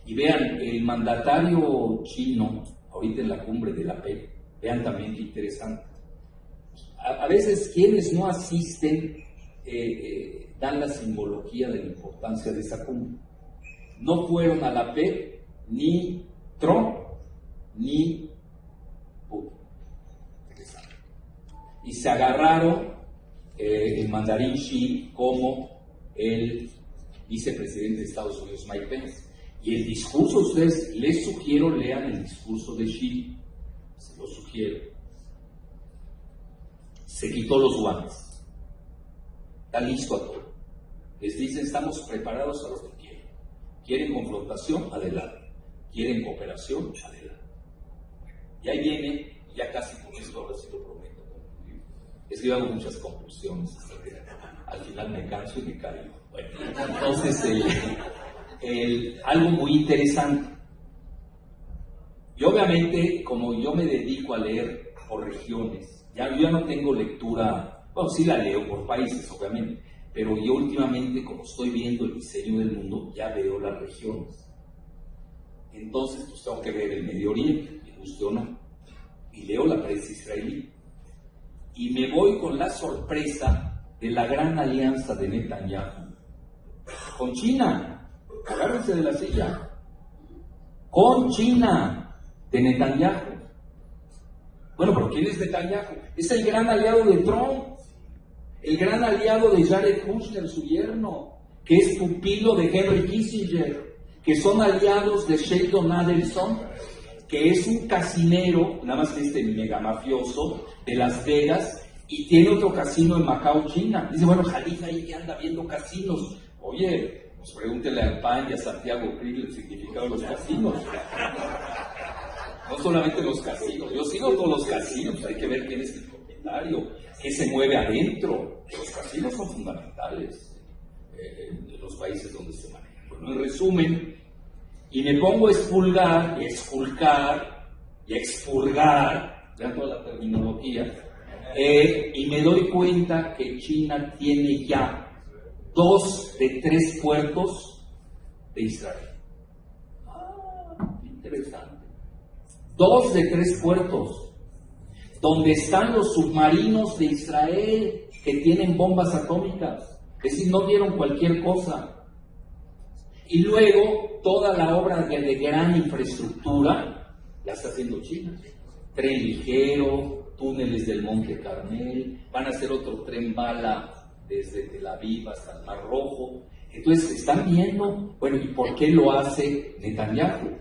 Y vean, el mandatario chino, ahorita en la cumbre de la PEC, vean también qué interesante. A veces quienes no asisten dan la simbología de la importancia de esa cumbre. No fueron a la PEC ni Trump ni Putin. Y se agarraron el mandarín Xi como el vicepresidente de Estados Unidos, Mike Pence. Y el discurso, ustedes, les sugiero, lean el discurso de Xi, se lo sugiero. Se quitó los guantes, está listo a todo. Les dicen, estamos preparados a lo que quieren. ¿Quieren confrontación? Adelante. ¿Quieren cooperación? Adelante. Y ahí viene, ya casi con esto, ahora sí lo prometo. Es que yo hago muchas conclusiones, al final me canso y me caigo. Bueno, entonces, algo muy interesante. Y obviamente, como yo me dedico a leer por regiones, yo ya no tengo lectura, bueno, sí la leo por países, obviamente, pero yo últimamente, como estoy viendo el diseño del mundo, ya veo las regiones. Entonces, pues tengo que ver el Medio Oriente, me guste o no, y leo la prensa israelí. Y me voy con la sorpresa de la gran alianza de Netanyahu con China. Agárrense de la silla. Con China, de Netanyahu. Bueno, pero ¿quién es Netanyahu? Es el gran aliado de Trump, el gran aliado de Jared Kushner, su yerno, que es pupilo de Henry Kissinger, que son aliados de Sheldon Adelson, que es un casinero, nada más que este mega mafioso de Las Vegas, y tiene otro casino en Macao, China. Dice, bueno, Jalifa ahí anda viendo casinos. Oye, pues pregúntele al PAN y a Santiago Krill el significado de los casinos. No solamente los casinos, yo sigo todos los casinos, hay que ver quién es el propietario, qué se mueve adentro. Los casinos son fundamentales en los países donde se manejan. Bueno, en resumen, y me pongo a expulgar y exculcar y expurgar, vean toda la terminología, y me doy cuenta que China tiene ya 2 de 3 puertos de Israel. Interesante. 2 de 3 puertos, donde están los submarinos de Israel que tienen bombas atómicas, es decir, no vieron cualquier cosa. Y luego toda la obra de gran infraestructura la está haciendo China. Tren ligero, túneles del Monte Carmel, van a hacer otro tren bala desde Tel Aviv hasta el Mar Rojo. Entonces están viendo, bueno, ¿y por qué lo hace Netanyahu?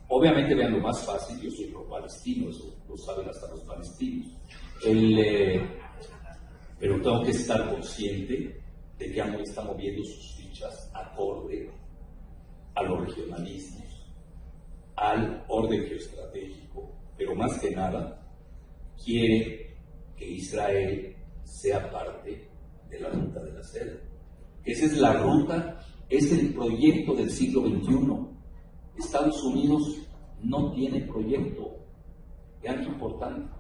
Obviamente vean lo más fácil, yo soy pro-palestino, eso lo saben hasta los palestinos. Pero tengo que estar consciente de que AMLO está moviendo sus fichas acorde a los regionalismos, al orden geoestratégico, pero más que nada quiere que Israel sea parte de la ruta de la seda. Esa es la ruta, es el proyecto del siglo XXI. Estados Unidos no tiene proyecto. Vean qué importante.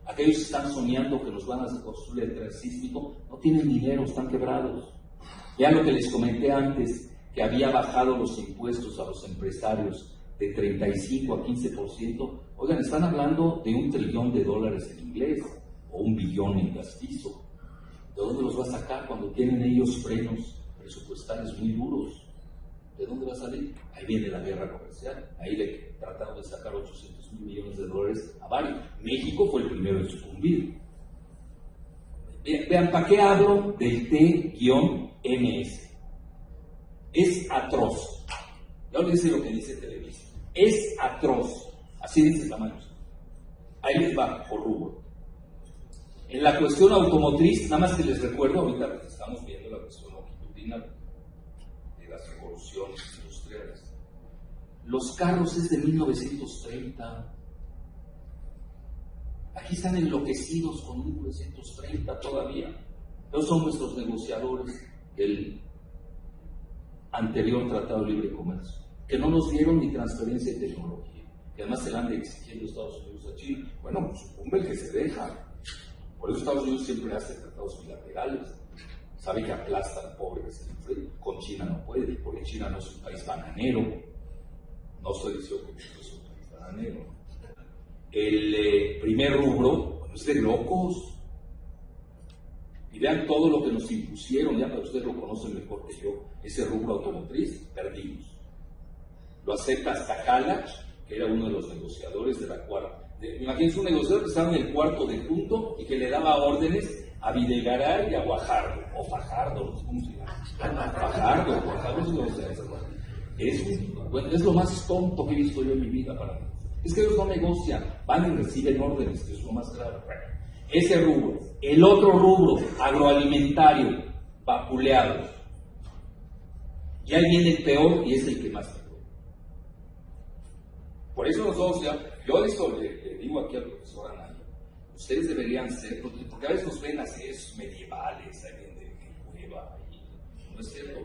Aquellos que están soñando que nos van a construir el tren sísmico no tienen dinero, están quebrados. Vean lo que les comenté antes, que había bajado los impuestos a los empresarios de 35 a 15%. Oigan, están hablando de $1 trillón en inglés, o $1 billón en castizo. ¿De dónde los va a sacar cuando tienen ellos frenos presupuestarios muy duros? ¿De dónde va a salir? Ahí viene la guerra comercial. Ahí le trataron de sacar $800 millones a varios. México fue el primero en sucumbir. Vean, ¿para qué hablo del T-MS? Es atroz. Ya les dice lo que dice Televisa. Es atroz. Así dice Tamaños. Ahí les va, por rubro. En la cuestión automotriz, nada más que les recuerdo, ahorita estamos viendo la cuestión longitudinal de las revoluciones industriales. Los carros es de 1930. Aquí están enloquecidos con 1930 todavía. Ellos son nuestros negociadores del anterior Tratado de Libre Comercio, que no nos dieron ni transferencia de tecnología, que además se la han exigiendo Estados Unidos a China. Bueno, sucumbe el que se deja. Por eso Estados Unidos siempre hace tratados bilaterales. Sabe que aplasta al pobre que se le enfrenta. Con China no puede, porque China no es un país bananero. No estoy diciendo que México es un país bananero. El primer rubro, bueno, es de locos. Y vean todo lo que nos impusieron, ya para ustedes lo conocen mejor que yo, ese rubro automotriz, perdimos. Lo acepta hasta Kalach, que era uno de los negociadores de la cuarta. Imagínense un negociador que estaba en el cuarto de junto y que le daba órdenes a Videgaray y a Guajardo, o Fajardo, ¿cómo se llama? Fajardo, es lo más tonto que he visto yo en mi vida para mí. Es que ellos no negocian, van y reciben órdenes, que es lo más grave. Ese rubro. El otro rubro, agroalimentario, vapuleado. Y ahí viene el peor y es el que más me duele. Por eso nosotros yo eso le digo aquí al profesor Anaya, ustedes deberían ser, porque a veces nos ven así, esos medievales, alguien de cueva, y no es cierto.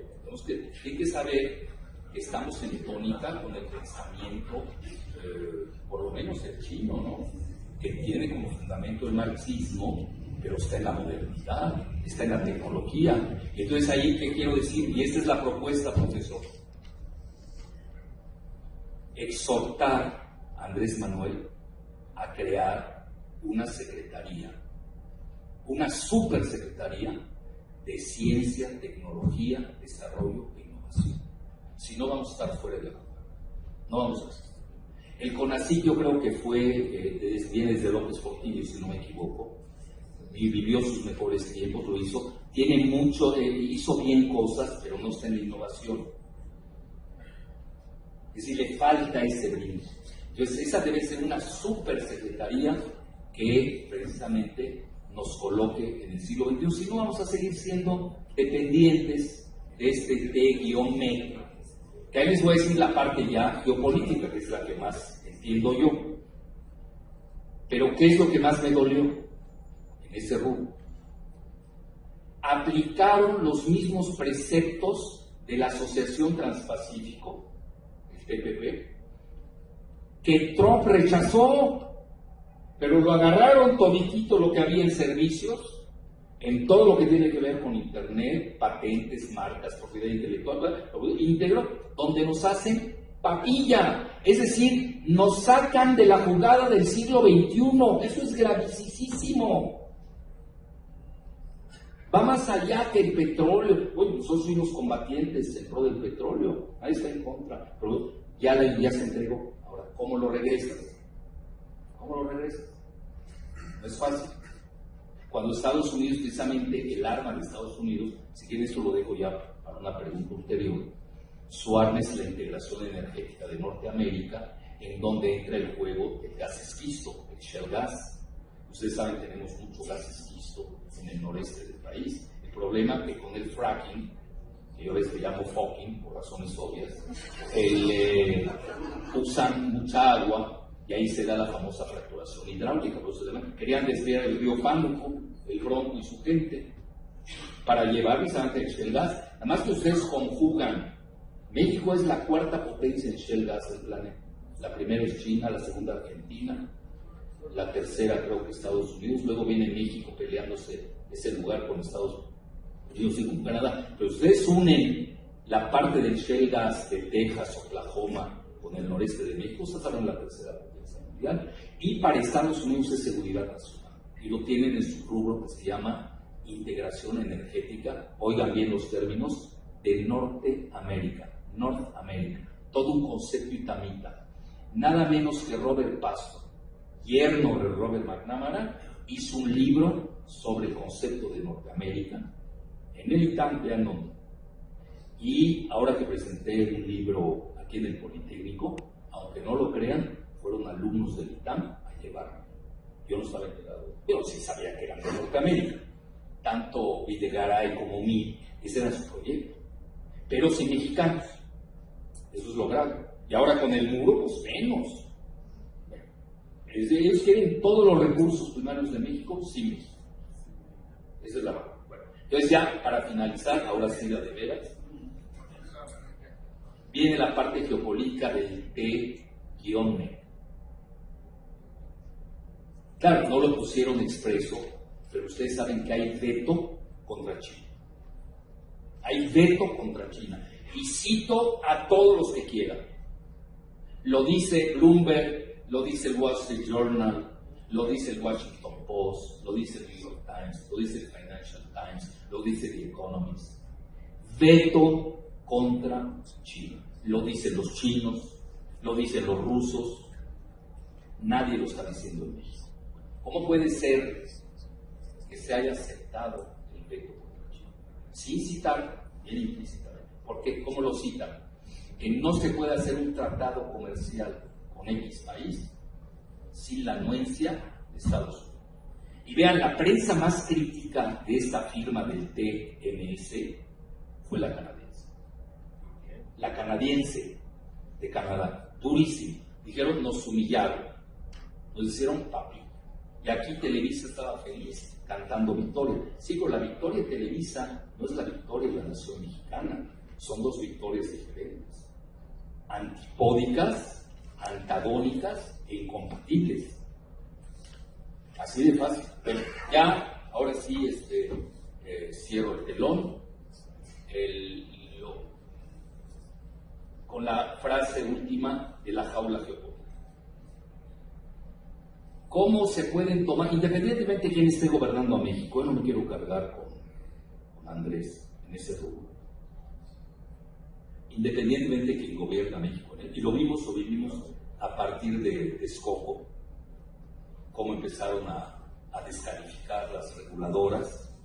Tienen que saber que estamos en tónica con el pensamiento, por lo menos el chino, ¿no? Que tiene como fundamento el marxismo, pero está en la modernidad, está en la tecnología. Y entonces ahí, ¿qué quiero decir? Y esta es la propuesta, profesor. Exhortar a Andrés Manuel a crear una secretaría, una supersecretaría de ciencia, tecnología, desarrollo e innovación. Si no, vamos a estar fuera de la jugada. No vamos a estar. El CONACYT yo creo que viene desde López Portillo, si no me equivoco, y vivió sus mejores tiempos, lo hizo. Tiene mucho, hizo bien cosas, pero no está en la innovación. Es decir, le falta ese brinco. Entonces, esa debe ser una supersecretaría que precisamente nos coloque en el siglo XXI. Si no, vamos a seguir siendo dependientes de este T-M, que ahí les voy a decir la parte ya geopolítica, que es la que más entiendo yo. Pero, ¿qué es lo que más me dolió en ese rubro? Aplicaron los mismos preceptos de la Asociación Transpacífico, el TPP, que Trump rechazó, pero lo agarraron toditito lo que había en servicios, en todo lo que tiene que ver con Internet, patentes, marcas, propiedad intelectual, íntegro, donde nos hacen papilla, es decir, nos sacan de la jugada del siglo XXI. Eso es gravísimo. Va más allá que el petróleo. Oye, nosotros fuimos combatientes en pro del petróleo, ahí está en contra, pero ya se entregó. Ahora, ¿cómo lo regresas? ¿Cómo lo regresas? No es fácil. Cuando Estados Unidos, precisamente el arma de Estados Unidos, si quieren esto lo dejo ya para una pregunta ulterior, su arma es la integración energética de Norteamérica, en donde entra el juego del gas esquisto, el shale gas. Ustedes saben, tenemos mucho gas esquisto en el noreste del país. El problema es que con el fracking, que yo les llamo fucking por razones obvias, usan mucha agua y ahí se da la famosa fracturación hidráulica. Querían desviar el río Pánuco, el Bronco y su gente, para llevar precisamente el shale gas. Además que ustedes conjugan, México es la cuarta potencia en shale gas del planeta. La primera es China, la segunda Argentina, la tercera creo que Estados Unidos, luego viene México peleándose ese lugar con Estados Unidos y con Canadá. Pero ustedes unen la parte del shale gas de Texas, Oklahoma, con el noreste de México, ustedes hablan de la tercera potencia mundial. Y para Estados Unidos es seguridad nacional. Y lo tienen en su rubro que se llama integración energética. Oigan bien los términos, de Norteamérica. Todo un concepto itamita. Nada menos que Robert Pastor, yerno de Robert McNamara, hizo un libro sobre el concepto de Norteamérica en el ITAM, vean dónde. Y ahora que presenté un libro aquí en el Politécnico, aunque no lo crean, fueron alumnos del ITAM a llevarme. Yo no estaba enterado, pero sí sabía que eran de Norteamérica. Tanto Videgaray como mí, ese era su proyecto. Pero sin mexicanos. Eso es lo grave. Y ahora con el muro, pues menos. Ellos quieren todos los recursos primarios de México sin México. Esa es la verdad. Bueno, entonces ya para finalizar, ahora sí la de veras, viene la parte geopolítica del T-MEC. Claro, no lo pusieron expreso, pero ustedes saben que hay veto contra China. Hay veto contra China. Y cito a todos los que quieran. Lo dice Bloomberg, lo dice el Wall Street Journal, lo dice el Washington Post, lo dice el New York Times, lo dice el Financial Times, lo dice The Economist. Veto contra China. Lo dicen los chinos, lo dicen los rusos. Nadie lo está diciendo en México. ¿Cómo puede ser que que se haya aceptado el veto contra China. Sin citar, bien implícitamente. Porque, ¿cómo lo citan? Que no se puede hacer un tratado comercial con X país sin la anuencia de Estados Unidos. Y vean, la prensa más crítica de esta firma del TMS fue la canadiense. La canadiense de Canadá, durísimo. Dijeron, nos humillaron, nos hicieron papi. Y aquí Televisa estaba feliz cantando victoria. Sí, pero la victoria de Televisa no es la victoria de la nación mexicana. Son dos victorias diferentes, antipódicas, antagónicas e incompatibles. Así de fácil. Pero ya, ahora sí, cierro el telón con la frase última de la jaula geopolítica. ¿Cómo se pueden tomar, independientemente de quién esté gobernando a México? Yo no me quiero cargar con Andrés en ese rubro. Independientemente de quién gobierna México, y lo vimos a partir de Texcoco, cómo empezaron a descalificar las reguladoras,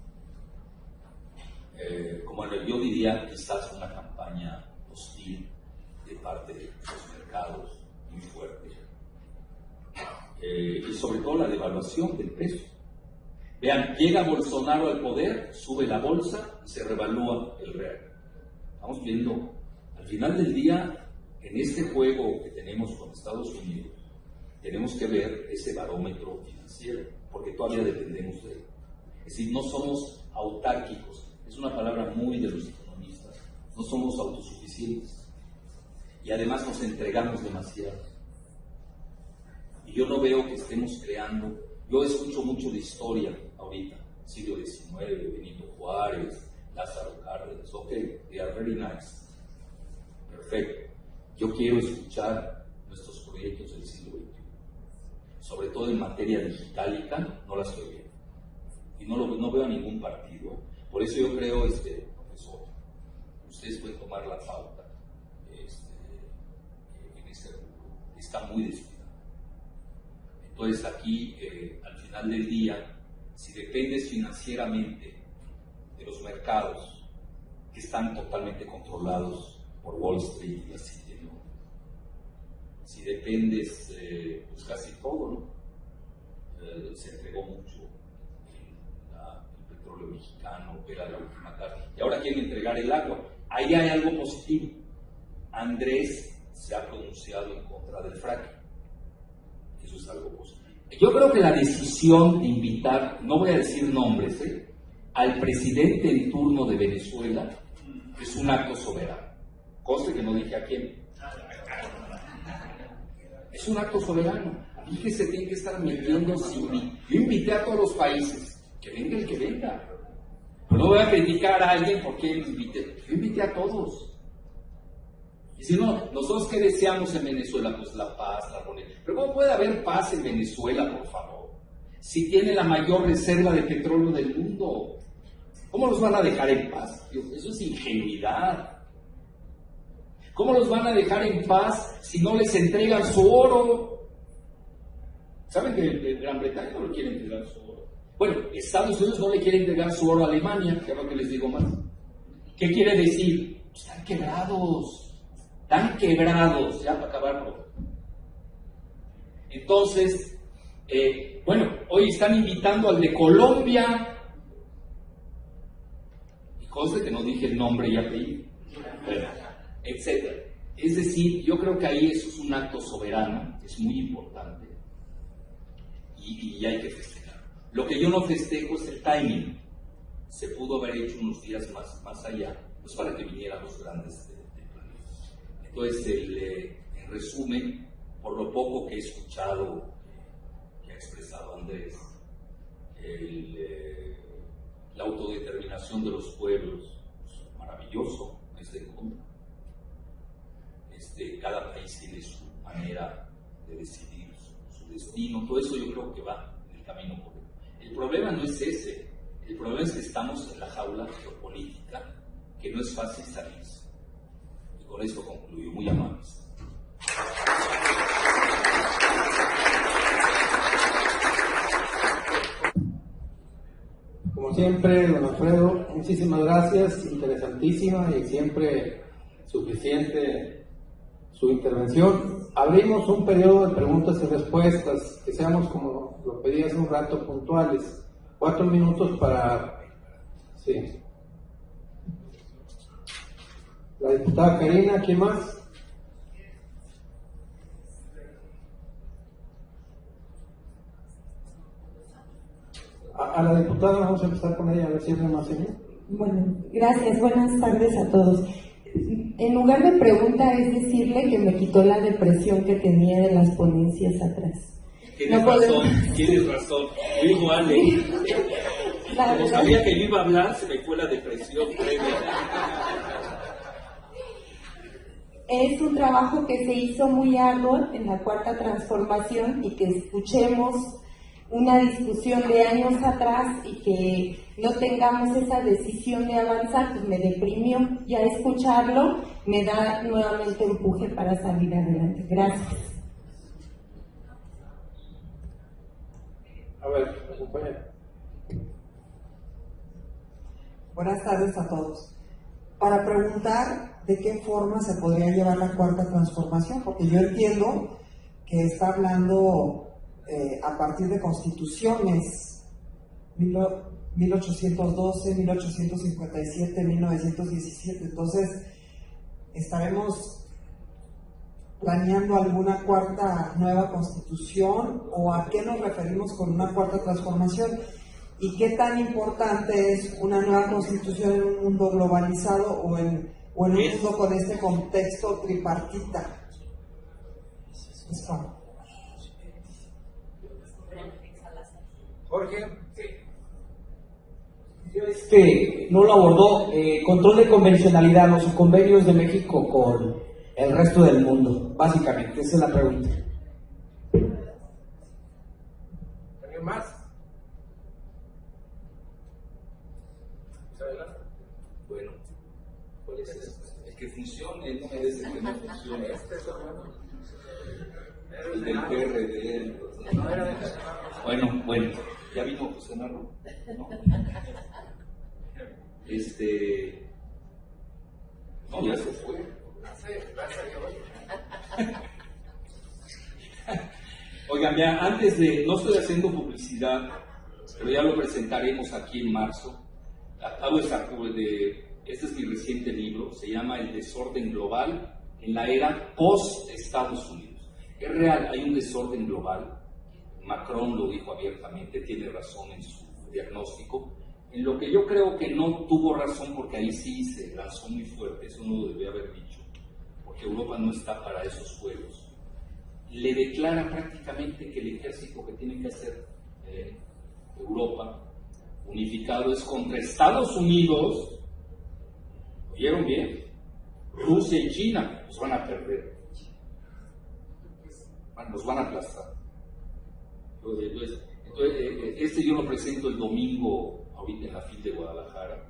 como yo diría, quizás una campaña hostil de parte de los mercados muy fuerte, y sobre todo la devaluación del peso. Vean, llega Bolsonaro al poder, sube la bolsa y se revalúa el real. Estamos viendo, al final del día, en este juego que tenemos con Estados Unidos, tenemos que ver ese barómetro financiero, porque todavía dependemos de él. Es decir, no somos autárquicos, es una palabra muy de los economistas, no somos autosuficientes, y además nos entregamos demasiado. Y yo no veo que estemos creando, yo escucho mucho de historia ahorita, siglo XIX, Benito Juárez, Lázaro Cárdenas, ok, they are very nice, perfecto. Yo quiero escuchar nuestros proyectos del siglo XXI, sobre todo en materia digitálica, no las estoy viendo. Y no veo a ningún partido. Por eso yo creo, profesor, ustedes pueden tomar la pauta en ese rubro. Está muy descuidado. Entonces aquí, al final del día, si dependes financieramente de los mercados que están totalmente controlados por Wall Street y así, ¿no? Si dependes, pues casi todo, ¿no? Se entregó mucho el petróleo mexicano, era la última carta, y ahora quieren entregar el agua. Ahí hay algo positivo. Andrés se ha pronunciado en contra del fracking. Eso es algo positivo. Yo creo que la decisión de invitar, no voy a decir nombres, al presidente en turno de Venezuela es un acto soberano. Conste que no dije a quién. Es un acto soberano. Dije, se tiene que estar metiendo sin mí. Yo invité a todos los países. Que venga el que venga. Pero no voy a criticar a alguien porque lo invité. Yo invité a todos. Y si no, nosotros ¿qué deseamos en Venezuela? Pues la paz, la armonía. Pero ¿cómo puede haber paz en Venezuela, por favor? Si tiene la mayor reserva de petróleo del mundo. ¿Cómo los van a dejar en paz? Eso es ingenuidad. ¿Cómo los van a dejar en paz si no les entregan su oro? ¿Saben que Gran Bretaña no le quiere entregar su oro? Bueno, Estados Unidos no le quiere entregar su oro a Alemania, que es lo que les digo más. ¿Qué quiere decir? Están quebrados. Están quebrados, ya para acabar pronto. Entonces, hoy están invitando al de Colombia, y conste que no dije el nombre y apellido, etc. Es decir, yo creo que ahí eso es un acto soberano, es muy importante, y hay que festejar. Lo que yo no festejo es el timing. Se pudo haber hecho unos días más allá, pues para que vinieran los grandes del planeta. Entonces, en resumen, por lo poco que he escuchado, que ha expresado Andrés, la autodeterminación de los pueblos, pues, maravilloso, es de contra. Cada país tiene su manera de decidir su destino, todo eso yo creo que va en el camino correcto. El problema no es ese, el problema es que estamos en la jaula geopolítica, que no es fácil salirse. Y con esto concluyo, muy amables. siempre, don Alfredo, muchísimas gracias, interesantísima y siempre suficiente su intervención. Abrimos un periodo de preguntas y respuestas, que seamos, como lo pedí hace un rato, puntuales. 4 minutos para... Sí. La diputada Karina, ¿quién más? A la diputada vamos a empezar con ella, a ver si es más señor. Bueno, gracias, buenas tardes a todos. En lugar de pregunta es decirle que me quitó la depresión que tenía de las ponencias atrás. Tienes razón, yo igual, ¿eh? Como sabía que yo iba a hablar, se me fue la depresión previa. Es un trabajo que se hizo muy arduo en la Cuarta Transformación y que escuchemos una discusión de años atrás y que no tengamos esa decisión de avanzar, pues me deprimió. Ya escucharlo me da nuevamente empuje para salir adelante. Gracias. A ver, compañero. Buenas tardes a todos. Para preguntar de qué forma se podría llevar la Cuarta Transformación, porque yo entiendo que está hablando a partir de constituciones 1812, 1857, 1917, entonces estaremos planeando alguna cuarta nueva constitución, o a qué nos referimos con una cuarta transformación, y qué tan importante es una nueva constitución en un mundo globalizado o en un mundo con este contexto tripartita. Jorge, no lo abordó. Control de convencionalidad, los convenios de México con el resto del mundo, básicamente, esa es la pregunta. ¿Alguien más? Bueno, ¿cuál es eso? El que funcione, no es el que no funcione. El del PRD. Bueno, ya vino José Narro, ¿no? No, ya se fue. Oigan, ya antes de, no estoy haciendo publicidad, pero ya lo presentaremos aquí en marzo. Este es mi reciente libro, se llama El desorden global en la era post-Estados Unidos. Es real, hay un desorden global. Macron lo dijo abiertamente, tiene razón en su diagnóstico. En lo que yo creo que no tuvo razón, porque ahí sí se lanzó muy fuerte, eso no lo debía haber dicho, porque Europa no está para esos juegos. Le declara prácticamente que el ejército que tiene que hacer Europa unificado es contra Estados Unidos. ¿Oyeron bien? Rusia y China los van a perder, los van a aplastar. Entonces, yo lo presento el domingo, ahorita en la FIL de Guadalajara,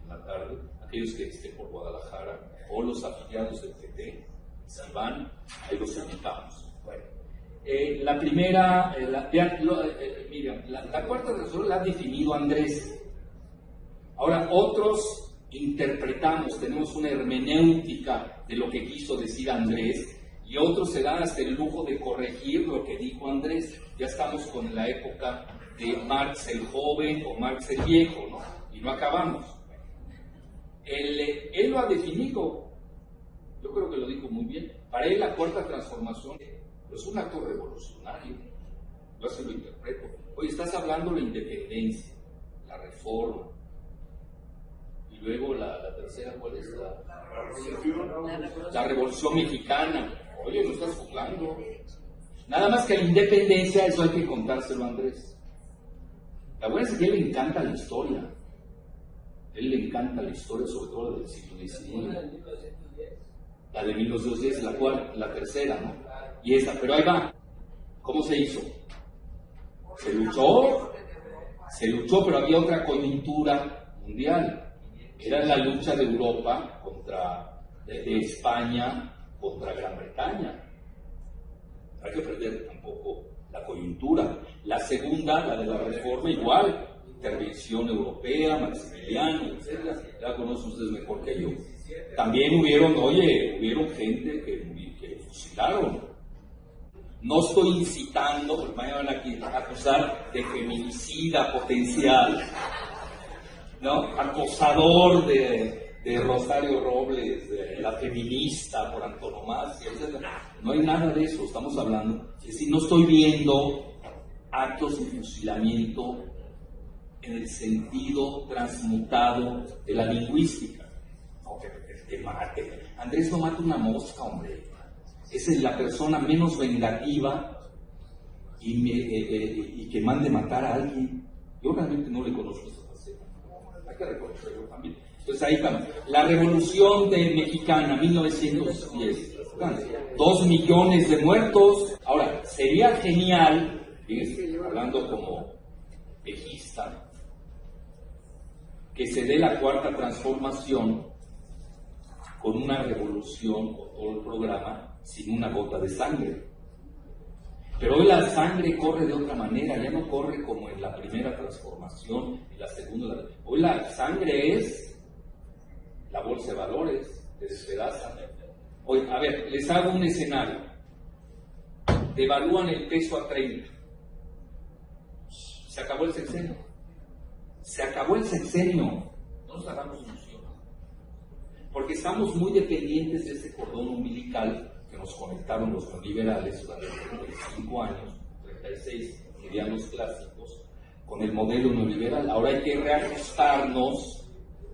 en la tarde. Aquellos que estén por Guadalajara o los afiliados del PT, si van, ahí los invitamos. Bueno, la primera, miren, la cuarta razón la ha definido Andrés. Ahora, otros interpretamos, tenemos una hermenéutica de lo que quiso decir Andrés, y otros se dan hasta el lujo de corregir lo que dijo Andrés. Ya estamos con la época de Marx el joven o Marx el viejo, ¿no? Y no acabamos. Él lo ha definido, yo creo que lo dijo muy bien. Para él la cuarta transformación es un acto revolucionario. Yo así lo interpreto. Oye, estás hablando de la independencia, la reforma, y luego la tercera, ¿cuál es? La revolución mexicana. Oye, no estás jugando. Nada más que la independencia, eso hay que contárselo a Andrés. La buena es que a él le encanta la historia. A él le encanta la historia, sobre todo la del siglo XIX. La de 1910, la tercera, ¿no? Y esa, pero ahí va. ¿Cómo se hizo? Se luchó, pero había otra coyuntura mundial. Era la lucha de Europa de España contra Gran Bretaña. No hay que perder tampoco la coyuntura. La segunda, la de la reforma, igual. intervención europea, Maximiliano, etc. Ya conocen ustedes mejor que yo. También hubieron gente que fusilaron. No estoy incitando, porque mañana van a acusar de feminicida potencial, ¿no? Acosador de Rosario Robles, de la feminista por antonomasia, etc. No hay nada de eso, estamos hablando. Es decir, no estoy viendo actos de fusilamiento en el sentido transmutado de la lingüística. No, que mate. Andrés no mata una mosca, hombre. Esa es la persona menos vengativa y que mande matar a alguien. Yo realmente no le conozco esa faceta. Hay que reconocerlo también. Entonces ahí está. La Revolución Mexicana, 1910. 2 millones de muertos. Ahora, sería genial, fíjense, hablando como pejista, que se dé la cuarta transformación con una revolución, con todo el programa, sin una gota de sangre. Pero hoy la sangre corre de otra manera, ya no corre como en la primera transformación, en la segunda. Hoy la sangre es la bolsa de valores, te despedazan. Hoy, a ver, les hago un escenario. Devalúan el peso a 30. Se acabó el sexenio. Se acabó el sexenio. No nos hagamos ilusión. Porque estamos muy dependientes de este cordón umbilical que nos conectaron los neoliberales durante 35 años, 36, serían los clásicos, con el modelo neoliberal. Ahora hay que reajustarnos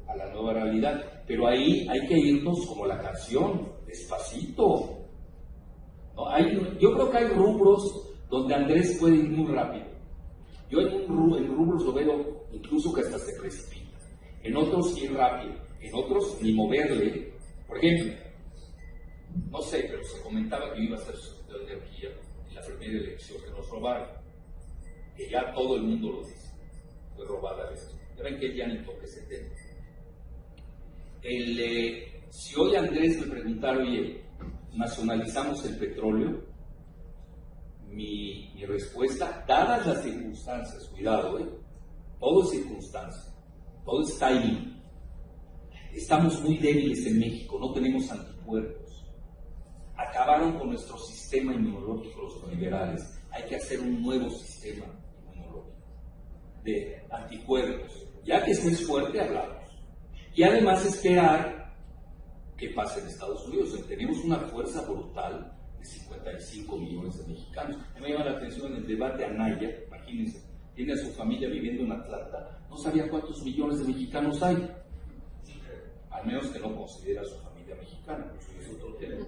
a la nueva realidad, pero ahí hay que irnos como la canción, despacito. ¿No? Yo creo que hay rubros donde Andrés puede ir muy rápido. Yo en rubros lo veo incluso que hasta se precipita. En otros ir rápido, en otros ni moverle. Por ejemplo, no sé, pero se comentaba que iba a ser secretario de energía en la primera elección que nos robaron. Que ya todo el mundo lo dice. Fue robada esto. Ya ven que ya ni toque 70. Si hoy Andrés me preguntara, oye, ¿nacionalizamos el petróleo? Mi respuesta, dadas las circunstancias, cuidado, todo es circunstancia, todo es timing. Estamos muy débiles en México, no tenemos anticuerpos. Acabaron con nuestro sistema inmunológico los neoliberales. Hay que hacer un nuevo sistema inmunológico de anticuerpos. Ya que estés fuerte, hablamos. Y además esperar que pase en Estados Unidos. Tenemos una fuerza brutal de 55 millones de mexicanos. Me llama la atención en el debate Anaya, imagínense, tiene a su familia viviendo en Atlanta, no sabía cuántos millones de mexicanos hay. Al menos que no considera a su familia mexicana, eso es otro tema.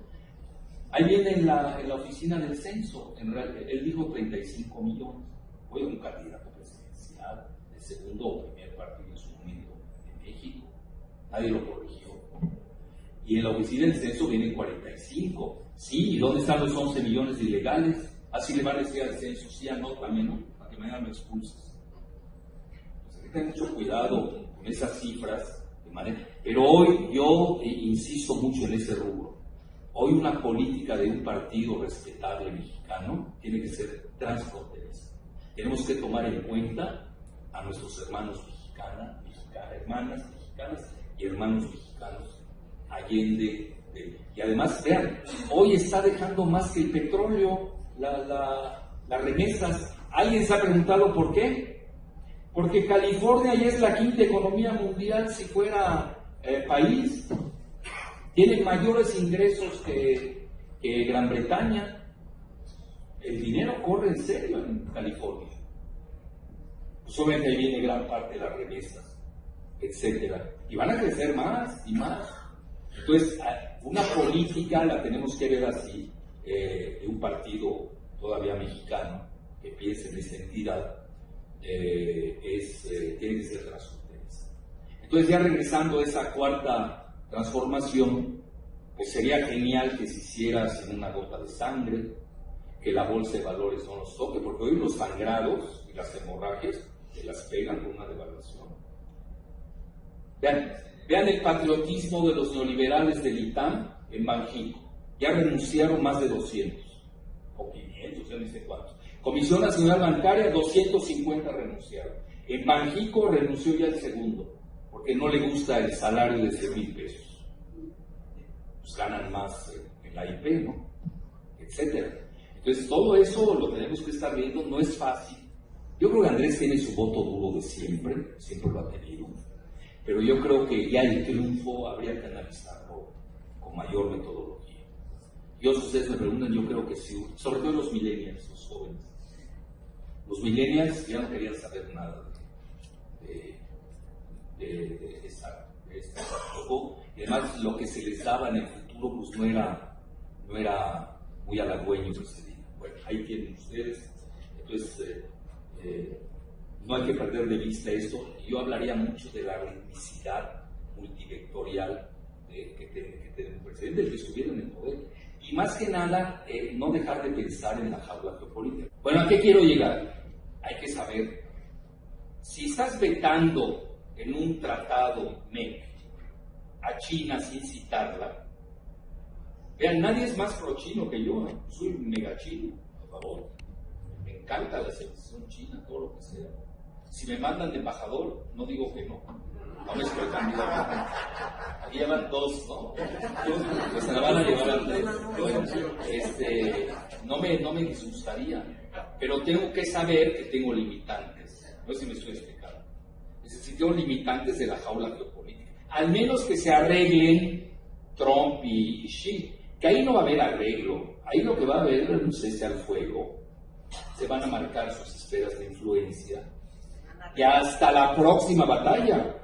Ahí viene en la oficina del censo, en realidad, él dijo 35 millones. Fue un candidato presidencial, el segundo o primer partido en su momento en México. Nadie lo corrigió. Y en la oficina del censo vienen 45. Sí, ¿y dónde están los 11 millones de ilegales? Así le van a decir al censo, sí, anótame, ¿no? Para que mañana me expulses. Pues hay que tener mucho cuidado con esas cifras. Pero hoy yo insisto mucho en ese rubro. Hoy una política de un partido respetable mexicano tiene que ser transfronteriza. Tenemos que tomar en cuenta a nuestros hermanos hermanas mexicanas y hermanos mexicanos allende. Y además, vean, hoy está dejando más que el petróleo las remesas. ¿Alguien se ha preguntado por qué? Porque California ya es la quinta economía mundial si fuera país. Tiene mayores ingresos que Gran Bretaña. El dinero corre en serio en California. Pues obviamente ahí viene gran parte de las remesas, etcétera. Y van a crecer más y más. Entonces, una política la tenemos que ver así, de un partido todavía mexicano que piense en esta entidad, tiene que ser transfronteriza. Entonces, ya regresando a esa cuarta transformación, pues sería genial que se hiciera sin una gota de sangre, que la bolsa de valores no nos toque, porque hoy los sangrados y las hemorragias se las pegan con una devaluación. Vean el patriotismo de los neoliberales del ITAM en Banjico. Ya renunciaron más de 200, o 500, ya no sé cuántos. Comisión Nacional Bancaria, 250 renunciaron. En Banjico renunció ya el segundo, porque no le gusta el salario de 100,000 pesos. Pues ganan más en la IP, ¿no? Etcétera. Entonces, todo eso lo tenemos que estar viendo, no es fácil. Yo creo que Andrés tiene su voto duro de siempre lo ha tenido. Pero yo creo que ya el triunfo habría que analizarlo con mayor metodología. Yo, si ustedes me preguntan, yo creo que sí, sobre todo los millennials, los jóvenes. Los millennials ya no querían saber nada de esta juego, y además lo que se les daba en el futuro pues no era muy halagüeño que se diga. Bueno, ahí tienen ustedes. Entonces, no hay que perder de vista esto. Yo hablaría mucho de la ritmicidad multivectorial que tiene un presidente, el que estuviera en el poder. Y más que nada, no dejar de pensar en la jaula geopolítica. Bueno, ¿a qué quiero llegar? Hay que saber, si estás vetando en un tratado MEC a China sin citarla, vean, nadie es más pro-chino que yo, soy un mega chino, por favor. Me encanta la selección china, todo lo que sea. Si me mandan de embajador, no digo que no. No me estoy candidato. Aquí llevan 2, ¿no? Pues se la van a llevar a 3. No me disgustaría, pero tengo que saber que tengo limitantes. No sé si me estoy explicando. Es decir, tengo limitantes de la jaula geopolítica. Al menos que se arreglen Trump y Xi. Que ahí no va a haber arreglo. Ahí lo que va a haber es un cese al fuego. Se van a marcar sus esferas de influencia. Y hasta la próxima batalla,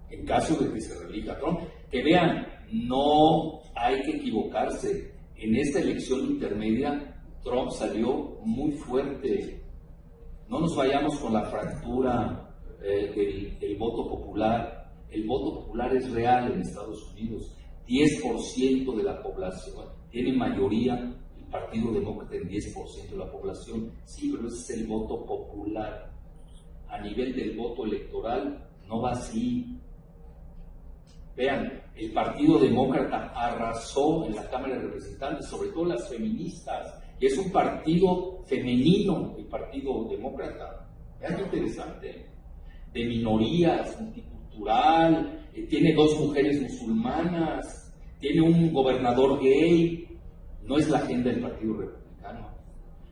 en caso de que se reelija Trump. Que vean, no hay que equivocarse. En esta elección intermedia, Trump salió muy fuerte. No nos vayamos con la fractura del voto popular. El voto popular es real en Estados Unidos. 10% de la población tiene mayoría, el Partido Demócrata en 10% de la población. Sí, pero ese es el voto popular. A nivel del voto electoral, no va así. Vean, el Partido Demócrata arrasó en la Cámara de Representantes, sobre todo las feministas, y es un partido femenino, el Partido Demócrata. Vean qué interesante. De minorías, multicultural, tiene 2 mujeres musulmanas, tiene un gobernador gay. No es la agenda del Partido Republicano.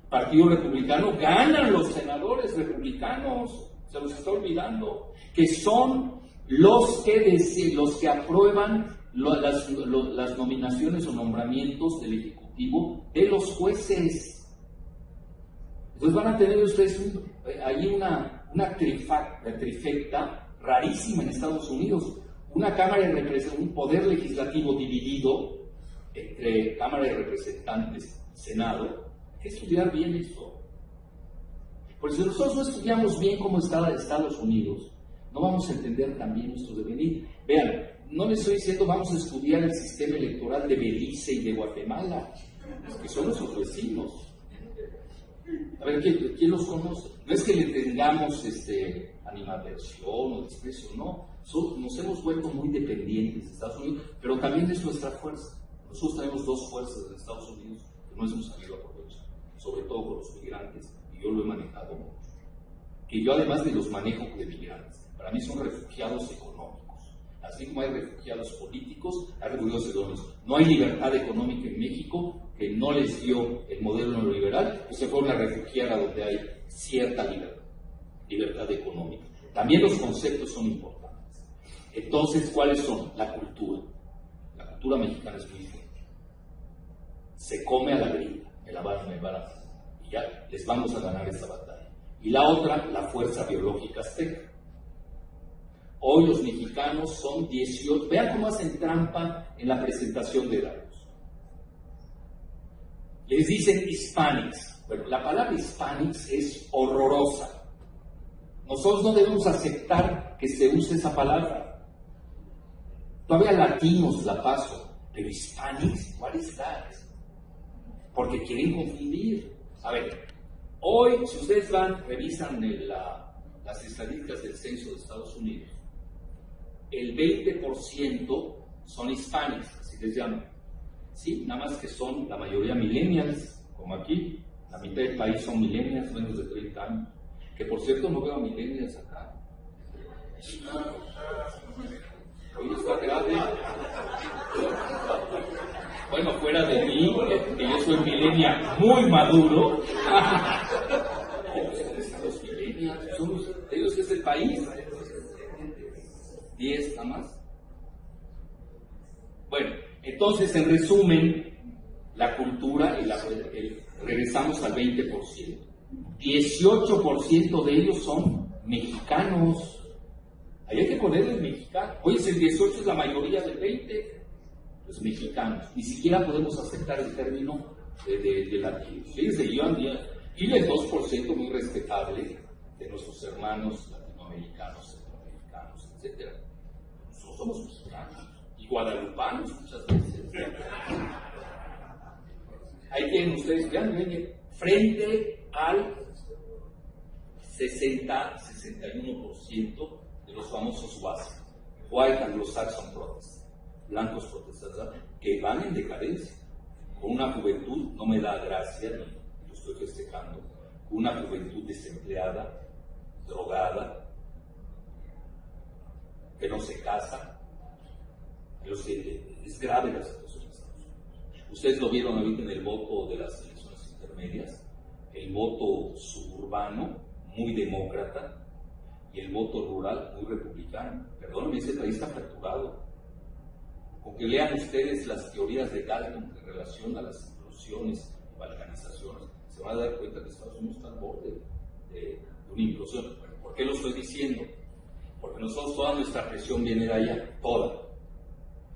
El Partido Republicano ganan los senadores republicanos, se los está olvidando, que son los que aprueban las nominaciones o nombramientos del Ejecutivo de los jueces. Entonces van a tener ustedes allí una trifecta rarísima en Estados Unidos, una Cámara de Representantes, un poder legislativo dividido entre Cámara de Representantes y Senado. Hay que estudiar bien esto. Porque si nosotros no estudiamos bien cómo está Estados Unidos, no vamos a entender también nuestro devenir. Vean, no les estoy diciendo vamos a estudiar el sistema electoral de Belice y de Guatemala, que son nuestros vecinos. A ver, ¿quién los conoce? No es que le tengamos animadversión o desprecio, no. Nos hemos vuelto muy dependientes de Estados Unidos, pero también es nuestra fuerza. Nosotros tenemos 2 fuerzas en Estados Unidos que no hemos sabido aprovechar, sobre todo con los migrantes, y yo lo he manejado mucho. Que yo, además de los manejo de migrantes, para mí son refugiados económicos. Así como hay refugiados políticos, hay refugiados económicos. No hay libertad económica en México, que no les dio el modelo neoliberal, pues se fueron a refugiar a donde hay cierta libertad económica. También los conceptos son importantes. Entonces, ¿cuáles son? La cultura. La cultura mexicana es muy fuerte. Se come a la gringa, me van a y ya les vamos a ganar esta batalla. Y la otra, la fuerza biológica azteca. Hoy los mexicanos son 18, vean cómo hacen trampa en la presentación de datos. Les dicen hispanics. Bueno, la palabra hispanics es horrorosa. Nosotros no debemos aceptar que se use esa palabra. Todavía latinos la paso, pero hispanics, what is that? Porque quieren confundir. A ver, hoy, si ustedes revisan las estadísticas del censo de Estados Unidos, el 20% son hispanics, así les llaman. Sí, nada más que son la mayoría millennials, como aquí, la mitad del país son millennials, menos de 30 años. Que por cierto no veo a millennials acá. Hoy está grave. Bueno, fuera de mí, que yo soy millennial muy maduro. Los millennials, somos ellos, es el país. 10 nada más. Bueno, entonces en resumen, la cultura, regresamos al 20%. 18% de ellos son mexicanos. Ahí hay que ponerles mexicanos. Hoy es el 18, es la mayoría del 20%. Los mexicanos. Ni siquiera podemos aceptar el término de latinos. Fíjense, y el 2% muy respetable de nuestros hermanos latinoamericanos, centroamericanos, etc. Nosotros somos mexicanos y guadalupanos muchas veces. Ahí tienen ustedes, vean, frente al 60-61% de los famosos WASP, White Anglo-Saxon Protestants, blancos protestantes, que van en decadencia, con una juventud, no me da gracia, ni lo estoy festejando, con una juventud desempleada, drogada, que no se casa. Es grave la situación en Estados Unidos. Ustedes lo vieron ahorita en el voto de las elecciones intermedias, el voto suburbano, muy demócrata, y el voto rural, muy republicano. Perdónenme, ese país está fracturado. Con que lean ustedes las teorías de Galton en relación a las implosiones y balcanizaciones, se van a dar cuenta que Estados Unidos está al borde de una implosión. Bueno, ¿por qué lo estoy diciendo? Porque nosotros toda nuestra presión viene de allá, toda.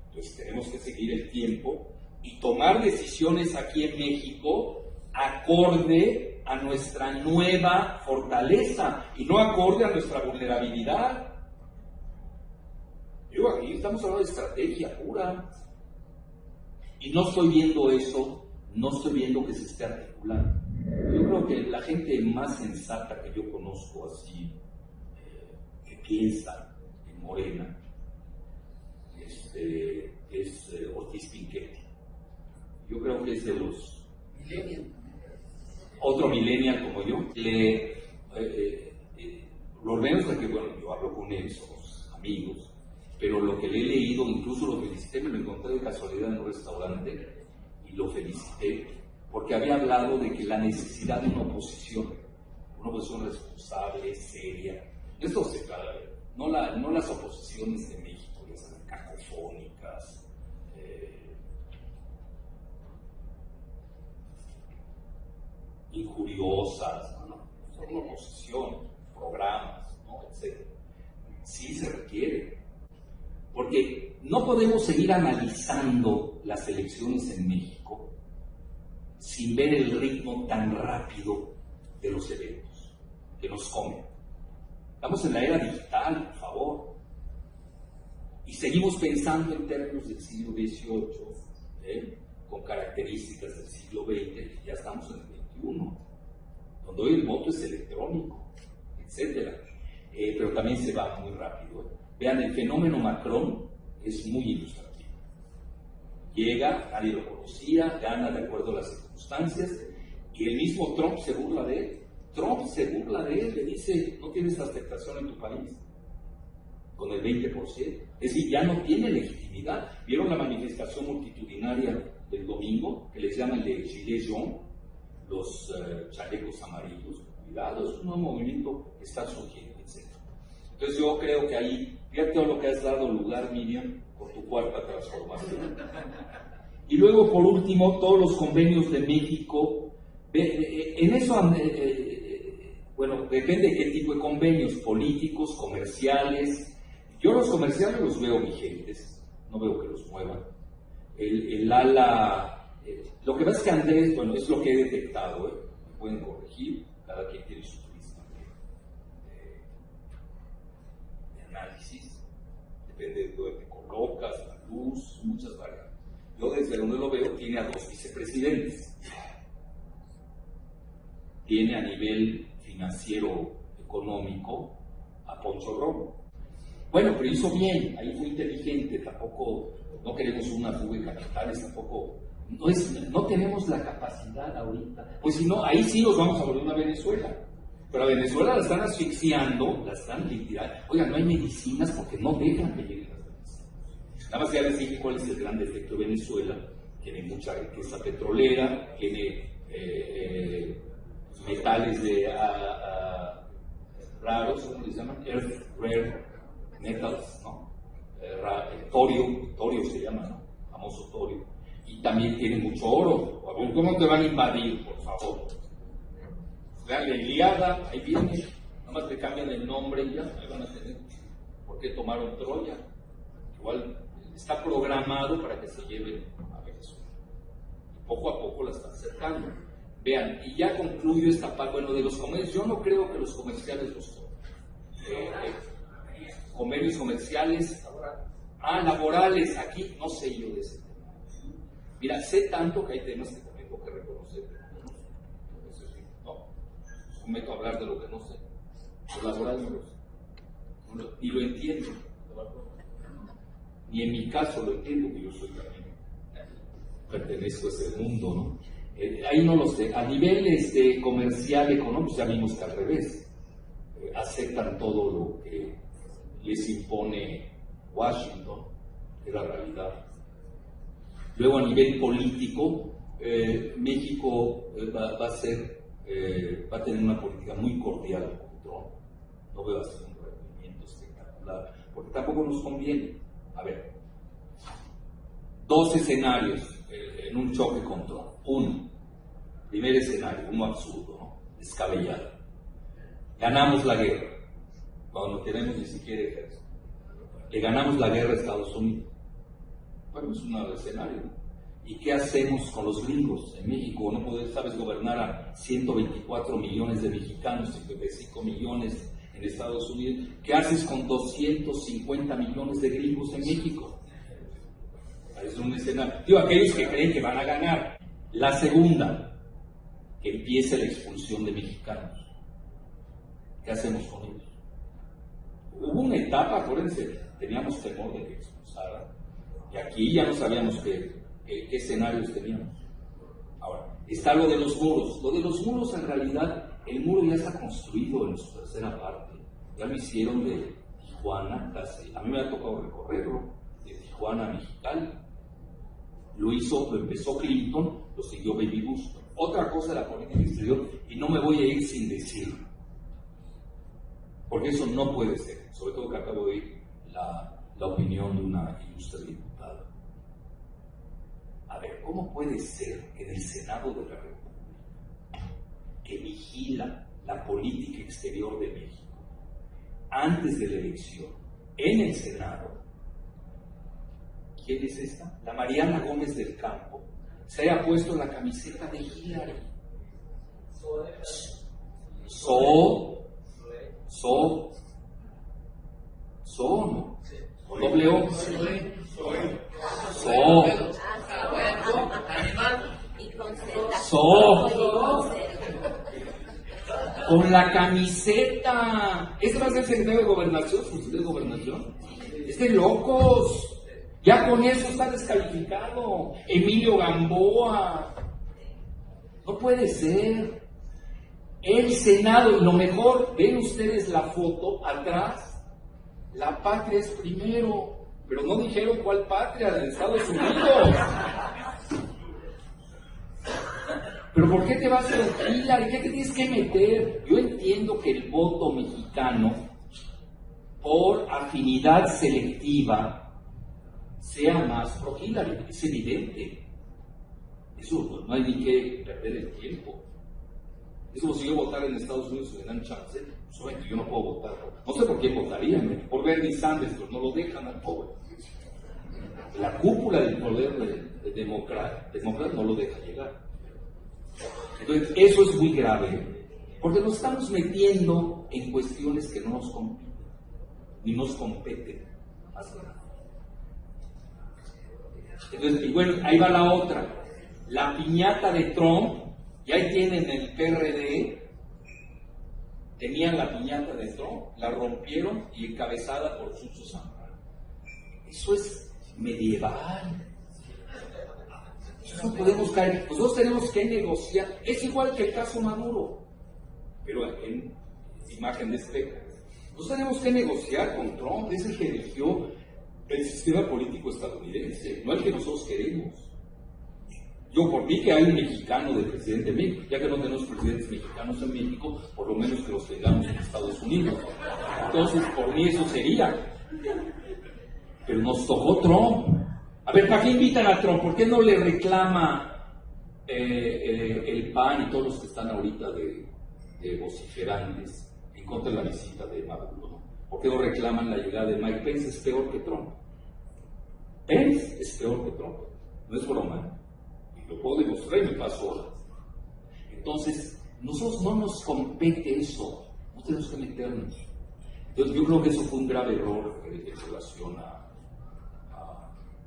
Entonces tenemos que seguir el tiempo y tomar decisiones aquí en México acorde a nuestra nueva fortaleza y no acorde a nuestra vulnerabilidad. Yo aquí estamos hablando de estrategia pura y no estoy viendo eso, no estoy viendo que se esté articulando. Yo creo que la gente más sensata que yo conozco así, que piensa en Morena, es Ortiz Pinchetti. Yo creo que es de los otro millennial como yo. Los menos de que, bueno, yo hablo con él, somos amigos, pero lo que le he leído, incluso lo felicité, me lo encontré de casualidad en un restaurante y lo felicité porque había hablado de que la necesidad de una oposición responsable, seria, esto se aclara, no las oposiciones de México, ya saben, cacofónicas, injuriosas, ¿no? Son una oposición, programas, ¿no? Etc. Sí se requiere, porque no podemos seguir analizando las elecciones en México sin ver el ritmo tan rápido de los eventos que nos comen. Estamos en la era digital, por favor, y seguimos pensando en términos del siglo XVIII, con características del siglo XX, y ya estamos en el XXI, donde hoy el voto es electrónico, etc. Pero también se va muy rápido. Vean, el fenómeno Macron es muy ilustrativo. Llega, nadie lo conocía, gana de acuerdo a las circunstancias, y el mismo Trump se burla de él. Le dice, no tienes aceptación en tu país, con el 20%. Es decir, ya no tiene legitimidad. ¿Vieron la manifestación multitudinaria del domingo, que les llaman de Gilets jaunes, los chalecos amarillos? Cuidado, es un nuevo movimiento que está surgiendo, etc. Entonces yo creo que ahí, fíjate todo lo que has dado lugar, Miriam, por tu cuarta transformación. Y luego, por último, todos los convenios de México. En eso, bueno, depende de qué tipo de convenios, políticos, comerciales. Yo los comerciales los veo vigentes, no veo que los muevan. El ala, lo que pasa es que Andrés, bueno, es lo que he detectado, me pueden corregir, cada quien tiene su prisma de análisis, depende de dónde te colocas, la luz, muchas variables. Yo desde donde lo veo tiene a 2 vicepresidentes, tiene a nivel financiero económico a Poncho Romo. Bueno, pero hizo bien, ahí fue inteligente, tampoco, no queremos una fuga de capitales, tampoco, no tenemos la capacidad ahorita, pues si no, ahí sí nos vamos a volver a Venezuela, Pero a Venezuela la están asfixiando, la están liquidando. Oiga, no hay medicinas porque no dejan que lleguen las medicinas. Nada más ya les dije cuál es el gran defecto de Venezuela. Tiene mucha riqueza petrolera, tiene metales raros, ¿cómo les llaman? Earth Rare Metals, ¿no? Torio se llama, ¿no? Famoso torio. Y también tiene mucho oro. A ver, ¿cómo te van a invadir, por favor? Vean la Ilíada, ahí viene, nada más te cambian el nombre y ya, ahí van a tener. ¿Por qué tomaron Troya? Igual está programado para que se lleven a Venezuela. Y poco a poco la están acercando. Vean, y ya concluyo esta parte, bueno, de los comercios. Yo no creo que los comerciales los tomen. Convenios comerciales, laborales, aquí no sé yo de ese tema. Mira, sé tanto que hay temas que también tengo que reconocer. Meto a hablar de lo que no sé. Lo laboral no lo sé. Ni lo entiendo. Ni en mi caso lo entiendo, que yo soy también. Pertenezco a ese mundo, ¿no? Ahí no lo sé. A nivel comercial, económico, ya vimos que al revés. Aceptan todo lo que les impone Washington, que es la realidad. Luego, a nivel político, México va a tener una política muy cordial con Trump. No veo así un rendimiento espectacular, porque tampoco nos conviene. A ver, 2 escenarios en un choque con Trump. Uno, primer escenario, uno absurdo, ¿no? Descabellado. Ganamos la guerra, cuando no tenemos ni siquiera ejército. Le ganamos la guerra a Estados Unidos. Bueno, es un escenario, ¿no? ¿Y qué hacemos con los gringos en México? No sabes gobernar a 124 millones de mexicanos, 55 millones en Estados Unidos. ¿Qué haces con 250 millones de gringos en México? Es un escenario. Digo, aquellos que creen que van a ganar. La segunda, que empiece la expulsión de mexicanos. ¿Qué hacemos con ellos? Hubo una etapa, acuérdense, teníamos temor de que expulsaran. Y aquí ya no sabíamos qué escenarios teníamos. Ahora, está lo de los muros. Lo de los muros, en realidad, el muro ya está construido en su tercera parte. Ya lo hicieron de Tijuana, casi. A mí me ha tocado recorrerlo, de Tijuana a Mexicali. Lo empezó Clinton, lo siguió Baby Bush. Otra cosa de la política exterior, y no me voy a ir sin decirlo, porque eso no puede ser, sobre todo que acabo de oír la opinión de una ilustre diputada. A ver, ¿cómo puede ser que en el Senado de la República, que vigila la política exterior de México, antes de la elección, en el Senado, ¿quién es esta? La Mariana Gómez del Campo, se haya puesto la camiseta de Hillary? ¿No? ¿O doble O? Con la camiseta. ¿Este va a ser secretario de Gobernación? ¿Secretario de Gobernación? Es de locos. Ya con eso está descalificado. Emilio Gamboa. No puede ser. El Senado, y lo mejor, ven ustedes la foto atrás. La patria es primero. Pero no dijeron cuál patria, de Estados Unidos. Pero ¿por qué te vas a con Hillary? ¿Qué te tienes que meter? Yo entiendo que el voto mexicano, por afinidad selectiva, sea más pro Hillary. Es evidente. Eso no hay ni que perder el tiempo. Es como si yo votara en Estados Unidos y me dan chance. Solamente yo no puedo votar. No sé por qué votaría. Por Bernie Sanders, pero no lo dejan al pobre. La cúpula del poder demócrata no lo deja llegar. Entonces, eso es muy grave. Porque nos estamos metiendo en cuestiones que no nos competen. Ni nos competen. Más grave. Entonces, y bueno, ahí va la otra. La piñata de Trump. Y ahí tienen el PRD, tenían la piñata de Trump, la rompieron y encabezada por Chucho Zambrano. Eso es medieval. Eso no podemos caer. Nosotros tenemos que negociar. Es igual que el caso Maduro, pero imagen de espejo. Nos tenemos que negociar con Trump, es el que eligió el sistema político estadounidense, no el que nosotros queremos. Yo por mí que hay un mexicano de presidente de México, ya que no tenemos presidentes mexicanos en México, por lo menos que los tengamos en Estados Unidos. Entonces, por mí eso sería. Pero nos tocó Trump. A ver, ¿para qué invitan a Trump? ¿Por qué no le reclama el PAN y todos los que están ahorita de vociferantes en contra de la visita de Maduro? ¿No? ¿Por qué no reclaman la llegada de Mike Pence? Es peor que Trump. Pence es peor que Trump. No es broma. Lo puedo demostrar y me paso horas. Entonces, nosotros no nos compete eso, no tenemos que meternos. Entonces, yo creo que eso fue un grave error en relación a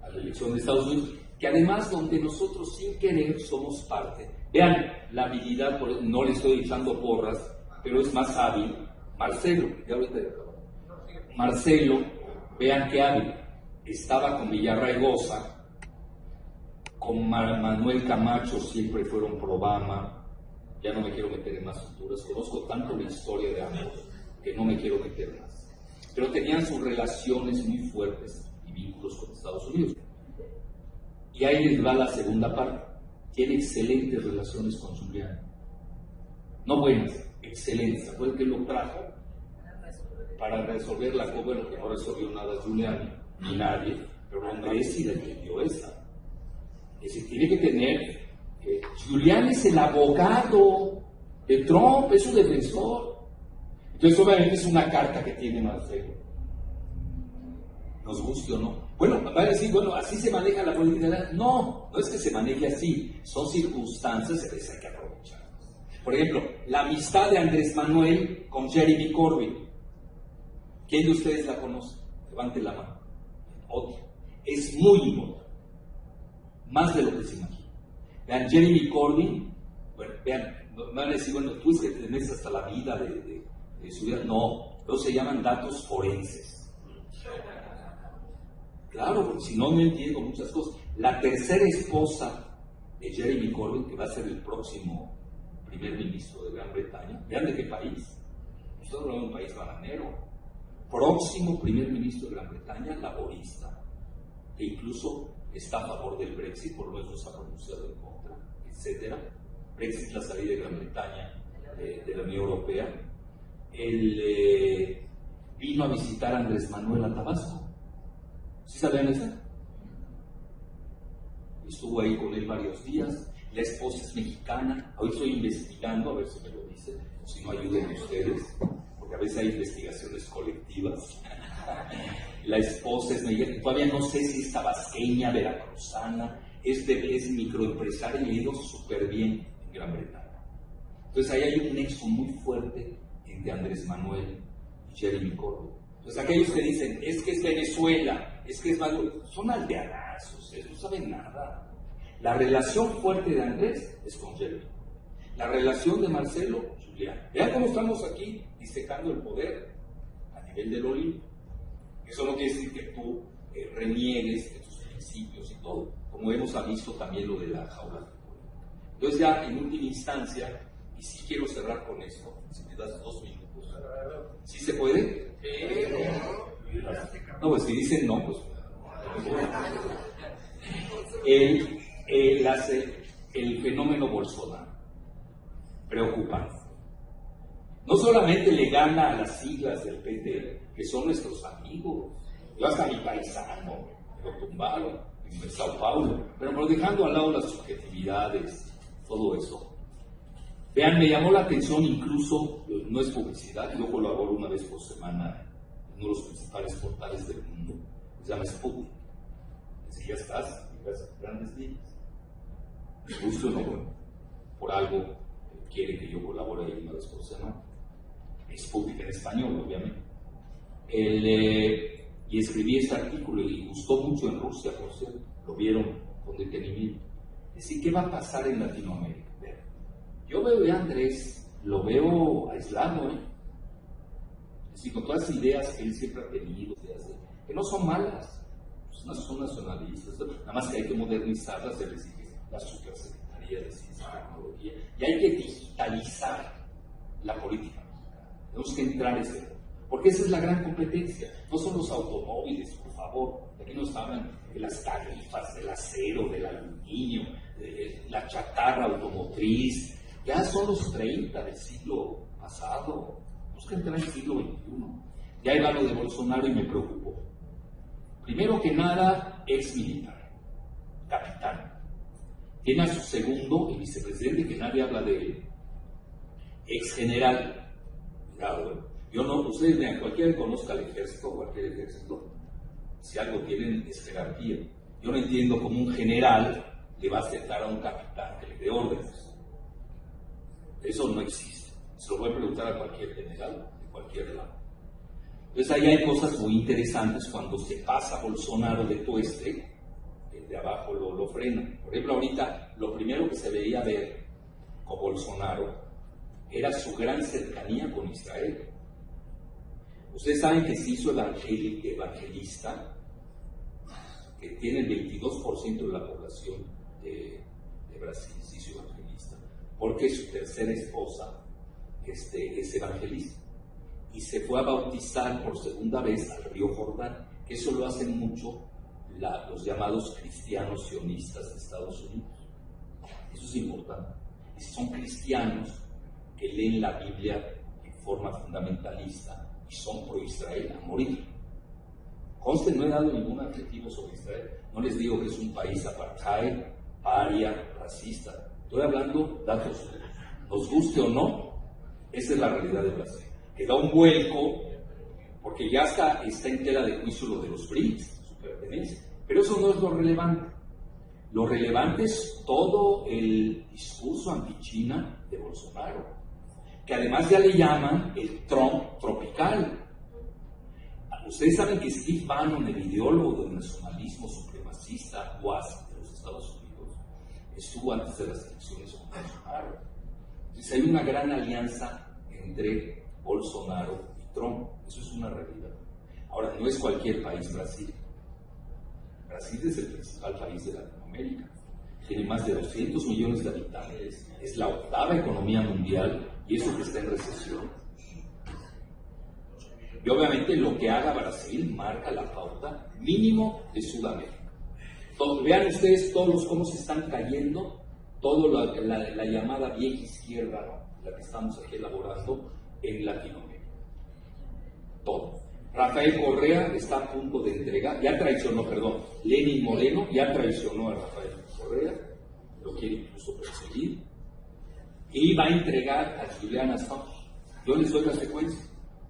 la elección de Estados Unidos, que además donde nosotros sin querer somos parte. Vean la habilidad, no le estoy echando porras, pero es más hábil Marcelo. Marcelo, vean qué hábil. Estaba con Villarraigosa, con Manuel Camacho siempre fueron pro Obama. Ya no me quiero meter en más futuras, conozco tanto la historia de ambos que no me quiero meter más. Pero tenían sus relaciones muy fuertes y vínculos con Estados Unidos. Y ahí les va la segunda parte. Tiene excelentes relaciones con Giuliani. No buenas, excelentes. Fue el que lo trajo para resolver la cosa, bueno, que no resolvió nada Giuliani, ni nadie, pero Andrés sí le entendió esa. Es decir, tiene que tener, Giuliani es el abogado de Trump, es su defensor. Entonces obviamente es una carta que tiene Marcelo. Nos guste o no. Bueno, va a decir, bueno, así se maneja la política. No, no es que se maneje así, son circunstancias que hay que aprovechar. Por ejemplo, la amistad de Andrés Manuel con Jeremy Corbyn. ¿Quién de ustedes la conoce? Levante la mano. Otra. Es muy importante. Más de lo que se imagina. Vean, Jeremy Corbyn, bueno, vean, van a decir, bueno, tú es que tenés hasta la vida de su vida. No, pero se llaman datos forenses. Claro, porque si no, no entiendo muchas cosas. La tercera esposa de Jeremy Corbyn, que va a ser el próximo primer ministro de Gran Bretaña, vean de qué país. Nosotros hablamos de un país bananero. Próximo primer ministro de Gran Bretaña, laborista, que incluso está a favor del Brexit, por lo menos se ha pronunciado en contra, etc. Brexit, la salida de Gran Bretaña de la Unión Europea. Él vino a visitar a Andrés Manuel a Tabasco. ¿Sí sabían eso? Estuvo ahí con él varios días. La esposa es mexicana. Hoy estoy investigando, a ver si me lo dicen, o si no, ayuden ustedes, porque a veces hay investigaciones colectivas. La esposa es mexicana. Todavía no sé si es tabasqueña, veracruzana, es microempresaria y le ha ido súper bien en Gran Bretaña. Entonces ahí hay un nexo muy fuerte entre Andrés Manuel y Jeremy Corbyn. Entonces aquellos que dicen, es que es Venezuela, es que es Maduro, son aldeanazos, no saben nada. La relación fuerte de Andrés es con Jeremy. La relación de Marcelo, Giuliani. Vean cómo estamos aquí disecando el poder a nivel del Olimpo. Eso no quiere decir que tú reniegues de tus principios y todo, como hemos visto también lo de la jaula. Entonces ya en última instancia, y sí quiero cerrar con esto, si me das 2 minutos. ¿Sí se puede? No, pues si dicen no, pues... El fenómeno Bolsonaro, preocupante. No solamente le gana a las siglas del PT, que son nuestros amigos, yo hasta mi paisano, lo tumbaron en Sao Paulo, pero dejando al lado las subjetividades, todo eso. Vean, me llamó la atención incluso, no es publicidad, yo colaboro una vez por semana en uno de los principales portales del mundo, se llama Sputnik. Si ya estás, grandes líneas. Me gusta o no, bueno, por algo quiere que yo colabore ahí una vez por semana. Sputnik en español, obviamente. Y escribí este artículo y gustó mucho en Rusia, por cierto, lo vieron con detenimiento. Es decir, ¿qué va a pasar en Latinoamérica? Yo veo a Andrés, lo veo aislado, es decir, con todas las ideas que él siempre ha tenido, que no son malas, no son nacionalistas, nada más que hay que modernizarlas, es decir, la Supersecretaría de Ciencia y Tecnología, y hay que digitalizar la política. Tenemos que entrar ese mundo, porque esa es la gran competencia. No son los automóviles, por favor. Aquí nos hablan de las tarifas, del acero, del aluminio, de la chatarra automotriz. Ya son los 30 del siglo pasado. Tenemos que entrar en el siglo XXI. Ya iba lo de Bolsonaro y me preocupó. Primero que nada, ex militar, capitán. Tiene a su segundo, el vicepresidente, que nadie habla de él, ex general. Cuidado, yo no, ustedes vean, cualquiera que conozca el ejército, cualquier ejército, si algo tienen es jerarquía. Yo no entiendo cómo un general le va a aceptar a un capitán que le dé órdenes. Eso no existe. Se lo voy a preguntar a cualquier general de cualquier lado. Entonces ahí hay cosas muy interesantes cuando se pasa Bolsonaro de tueste, el de abajo lo frena. Por ejemplo, ahorita lo primero que se veía ver con Bolsonaro era su gran cercanía con Israel. Ustedes saben que se hizo evangelista, que tiene el 22% de la población de Brasil, se hizo evangelista, porque su tercera esposa es evangelista. Y se fue a bautizar por segunda vez al río Jordán, que eso lo hacen mucho los llamados cristianos sionistas de Estados Unidos. Eso es importante. Y si son cristianos que leen la Biblia en forma fundamentalista y son pro-Israel a morir. Conste, no he dado ningún adjetivo sobre Israel. No les digo que es un país apartheid, paria, racista. Estoy hablando datos. Nos guste o no, esa es la realidad de Brasil. Que da un vuelco, porque ya está en tela de juicio lo de los BRICS, su pertenencia. Pero eso no es lo relevante. Lo relevante es todo el discurso anti-China de Bolsonaro, que además ya le llaman el Trump tropical. Ustedes saben que Steve Bannon, el ideólogo del nacionalismo supremacista WASP de los Estados Unidos, estuvo antes de las elecciones con Bolsonaro. Entonces hay una gran alianza entre Bolsonaro y Trump. Eso es una realidad. Ahora, no es cualquier país Brasil. Brasil es el principal país de Latinoamérica. Tiene más de 200 millones de habitantes. Es la octava economía mundial y eso que está en recesión. Y obviamente lo que haga Brasil marca la pauta mínimo de Sudamérica. Vean ustedes todos cómo se están cayendo, toda la llamada vieja izquierda, ¿no? La que estamos aquí elaborando en Latinoamérica. Todo. Rafael Correa está a punto de entregar, ya traicionó, perdón, Lenín Moreno ya traicionó a Rafael Correa, lo quiere incluso perseguir, y va a entregar a Julian Assange. Yo les doy la secuencia.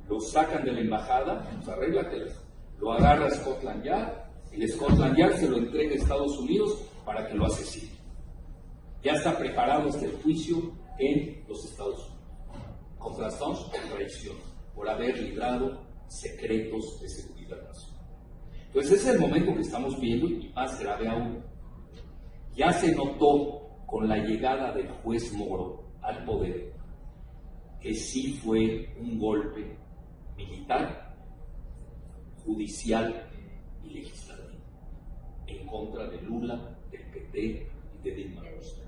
Lo sacan de la embajada, pues arréglatelas. Lo agarra Scotland Yard, y el Scotland Yard se lo entrega a Estados Unidos para que lo asesine. Ya está preparado hasta el juicio en los Estados Unidos. Contra Assange por traición, por haber librado secretos de seguridad nacional. Entonces ese es el momento que estamos viendo, y más grave aún. Ya se notó con la llegada del juez Moro al poder que sí fue un golpe militar, judicial y legislativo en contra de Lula, del PT y de Dilma Rousseff.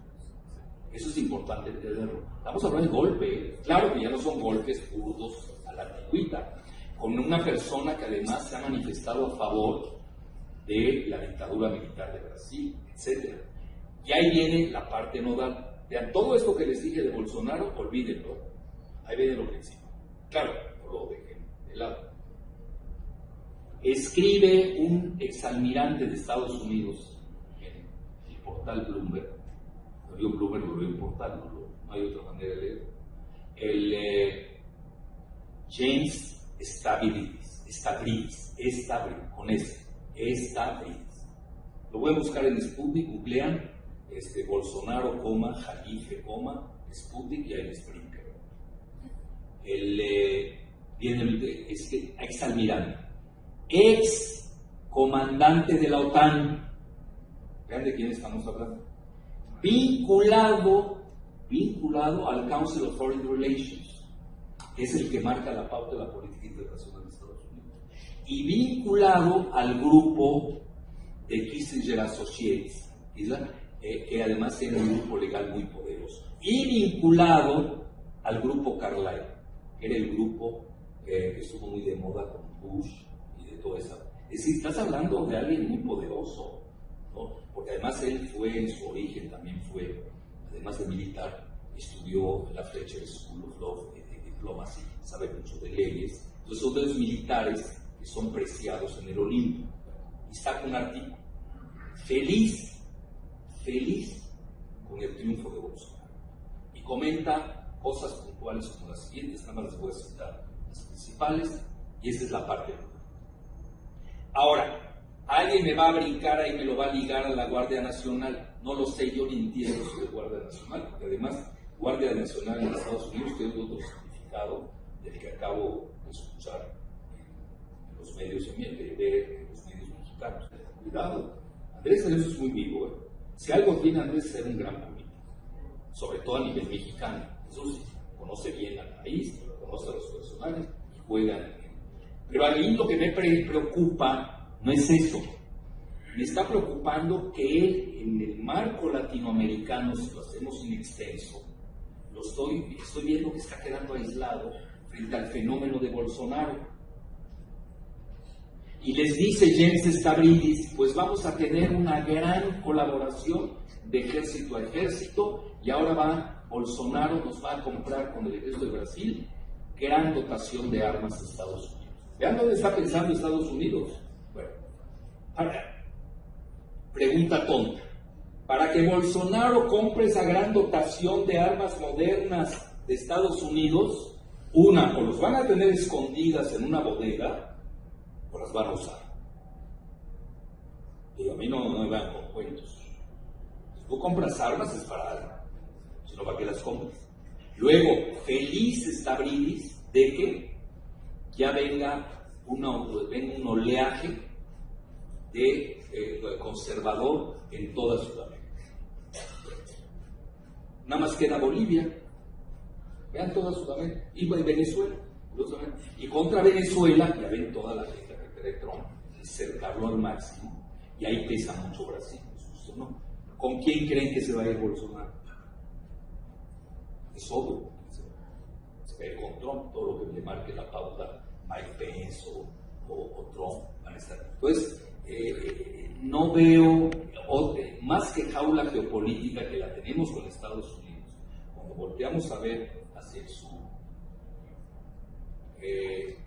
Eso es importante entenderlo. Estamos hablando de golpe, claro que ya no son golpes burdos a la antigüita, con una persona que además se ha manifestado a favor de la dictadura militar de Brasil, etc. Y ahí viene la parte nodal. Vean, todo esto que les dije de Bolsonaro, olvídenlo. Ahí viene lo principal. Claro, no lo dejen de lado. Escribe un exalmirante de Estados Unidos en el portal Bloomberg. No digo Bloomberg, lo digo portal, no hay otra manera de leerlo. El James Stavridis, con Stavridis. Lo voy a buscar en Sputnik, googlean Bolsonaro, Jalife, Sputnik, y ahí les brinca. Viene exalmirante, ex comandante de la OTAN. Vean de quién estamos hablando. Vinculado al Council of Foreign Relations, que es el que marca la pauta de la política internacional de Estados Unidos, y vinculado al grupo de Kissinger Associates, que además tiene un grupo legal muy poderoso, y vinculado al grupo Carlyle. era el grupo que estuvo muy de moda con Bush y de toda esa. Es decir, estás hablando de alguien muy poderoso, ¿no? Porque además él fue, en su origen también fue, además de militar, estudió en la Fletcher School of Law de Diplomacy, sabe mucho de leyes. Entonces son de los militares que son preciados en el Olimpo. Y saca un artículo, feliz con el triunfo de Bolsonaro. Y comenta cosas puntuales como las siguientes, nada más les voy a citar las principales, y esa es la parte 1. Ahora, alguien me va a brincar ahí y me lo va a ligar a la Guardia Nacional. No lo sé, yo ni entiendo si es Guardia Nacional, porque además, Guardia Nacional en Estados Unidos tiene otro significado del que acabo de escuchar en los medios mexicanos. Cuidado, Andrés en eso es muy vivo, ¿eh? Si algo tiene Andrés es ser un gran político, sobre todo a nivel mexicano. Eso sí, conoce bien al país, conoce a los personajes y juega en él. Pero a mí lo que me preocupa no es eso. Me está preocupando que él, en el marco latinoamericano, si lo hacemos in extenso, estoy viendo que está quedando aislado frente al fenómeno de Bolsonaro. Y les dice James Stavridis, pues vamos a tener una gran colaboración de ejército a ejército, y ahora Bolsonaro nos va a comprar con el ejército de Brasil gran dotación de armas de Estados Unidos. Vean dónde está pensando Estados Unidos. Bueno, pregunta tonta. Para que Bolsonaro compre esa gran dotación de armas modernas de Estados Unidos, o los van a tener escondidas en una bodega, o las van a usar. Digo, a mí no me van con cuentos. Si tú compras armas es para algo, sino para que las compres. Luego, feliz Stavridis de que ya venga un oleaje de conservador en toda Sudamérica. Nada más queda Bolivia. Vean toda Sudamérica. Y Venezuela. Y contra Venezuela, ya ven toda la gente que cree Trump, cercarlo al máximo. Y ahí pesa mucho Brasil. ¿No? ¿Con quién creen que se va a ir Bolsonaro? Es obvio. Se va a ir con Trump, todo lo que le marque la pauta, Mike Pence o Trump van a estar. Entonces, no veo, más que jaula geopolítica que la tenemos con Estados Unidos, cuando volteamos a ver hacia el sur,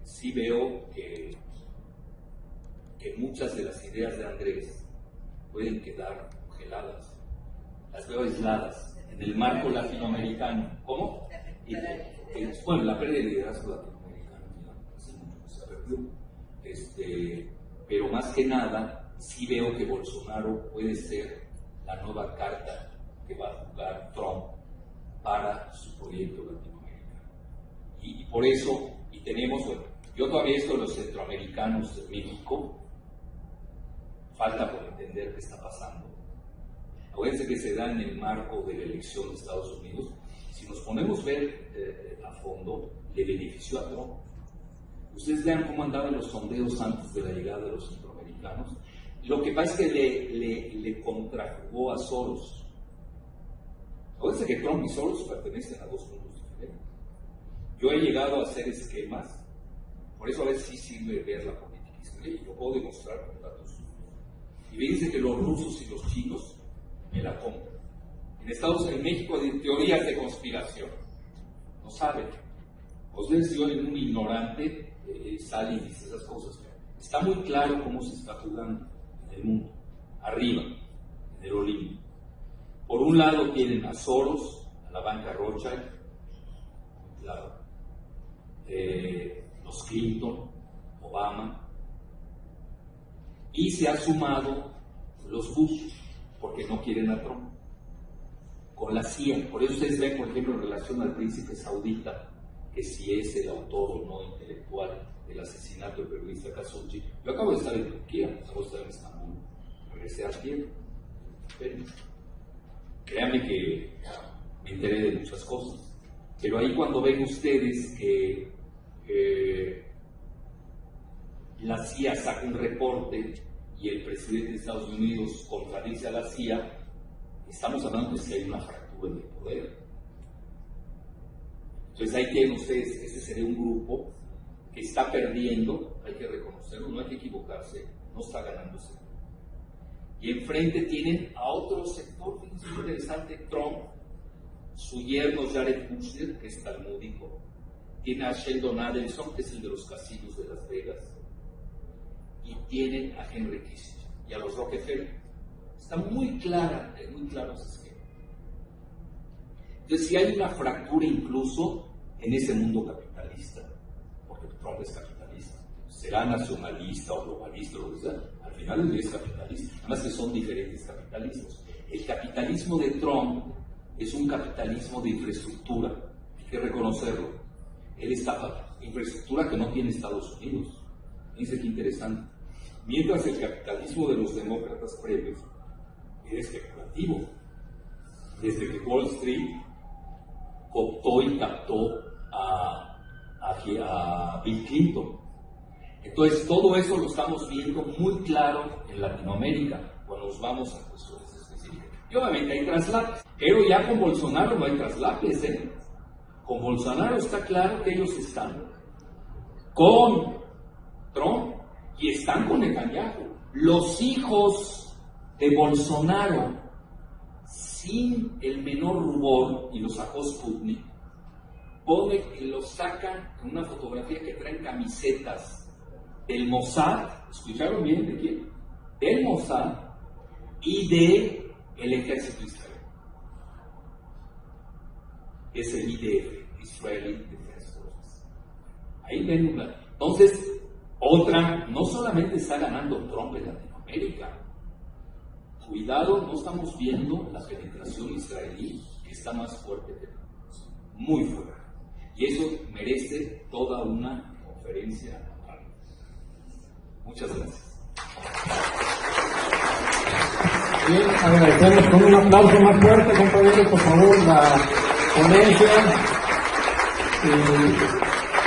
sí veo que muchas de las ideas de Andrés pueden quedar congeladas. Las veo aisladas en el marco latinoamericano. ¿Cómo? Bueno, la pérdida de liderazgo latinoamericano, hace mucho que se perdió. Pero más que nada, sí veo que Bolsonaro puede ser la nueva carta que va a jugar Trump para su proyecto latinoamericano. Y por eso, tenemos, bueno, yo todavía esto de los centroamericanos de México, falta por entender qué está pasando. Acuérdense que se da en el marco de la elección de Estados Unidos. Si nos ponemos a ver a fondo, le benefició a Trump. Ustedes vean cómo andaban los sondeos antes de la llegada de los centroamericanos. Lo que pasa es que le contrajugó a Soros. Acuérdense que Trump y Soros pertenecen a dos mundos diferentes. Yo he llegado a hacer esquemas, por eso a veces sí sirve ver la política israelí, y lo puedo demostrar con datos. Y me dice que los rusos y los chinos me la compran. En México hay teorías de conspiración. No saben. Ustedes, yo en un ignorante, sale y dice esas cosas. Está muy claro cómo se está jugando en el mundo. Arriba, en el Olimpo. Por un lado tienen a Soros, a la banca Rothschild, claro. Los Clinton, Obama, y se ha sumado los Bush, porque no quieren a Trump, con la CIA. Por eso ustedes ven, por ejemplo, en relación al príncipe saudita, que si es el autor o no intelectual del asesinato del periodista Khashoggi. Yo acabo de estar en Turquía, acabo de estar en Estambul, regresé a tiempo. Créanme que me enteré de muchas cosas, pero ahí cuando ven ustedes que la CIA saca un reporte y el presidente de Estados Unidos contradice a la CIA, estamos hablando de que hay una fractura en el poder. Entonces ahí tienen ustedes, ese sería un grupo que está perdiendo, hay que reconocerlo, no hay que equivocarse, no está ganándose. Y enfrente tienen a otro sector, fíjense, muy interesante, Trump, su yerno Jared Kushner, que es talmúdico, tiene a Sheldon Adelson, que es el de los casinos de Las Vegas, y tienen a Henry Kissinger y a los Rockefeller. Está muy claro ese esquema. Entonces, si hay una fractura incluso en ese mundo capitalista, porque Trump es capitalista, será nacionalista o globalista o lo que sea, al final él es capitalista, además que son diferentes capitalismos. El capitalismo de Trump es un capitalismo de infraestructura, hay que reconocerlo. Él está infraestructura que no tiene Estados Unidos. Fíjense qué interesante. Mientras el capitalismo de los demócratas previos era especulativo, desde que Wall Street cooptó y captó a Bill Clinton. Entonces todo eso lo estamos viendo muy claro en Latinoamérica cuando nos vamos a cuestiones específicas. Y obviamente hay traslapes, pero ya con Bolsonaro no hay traslapes, ¿eh? Con Bolsonaro está claro que ellos están con Trump y están con Netanyahu. Los hijos de Bolsonaro, sin el menor rubor, y lo sacó Sputnik, los sacan en una fotografía que traen camisetas del Mossad, ¿escucharon bien de quién? Del Mossad y del ejército israelí. Es el IDF, Israeli Defense Forces. Ahí ven una. Entonces, otra, no solamente está ganando Trump en Latinoamérica. Cuidado, no estamos viendo la penetración israelí, que está más fuerte que nosotros, muy fuerte. Y eso merece toda una conferencia. Muchas gracias. Bien, agradecemos con un aplauso más fuerte, compañeros, por favor, la ponencia. Y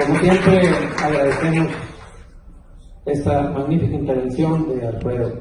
como siempre, agradecemos esta magnífica intervención de Alfredo.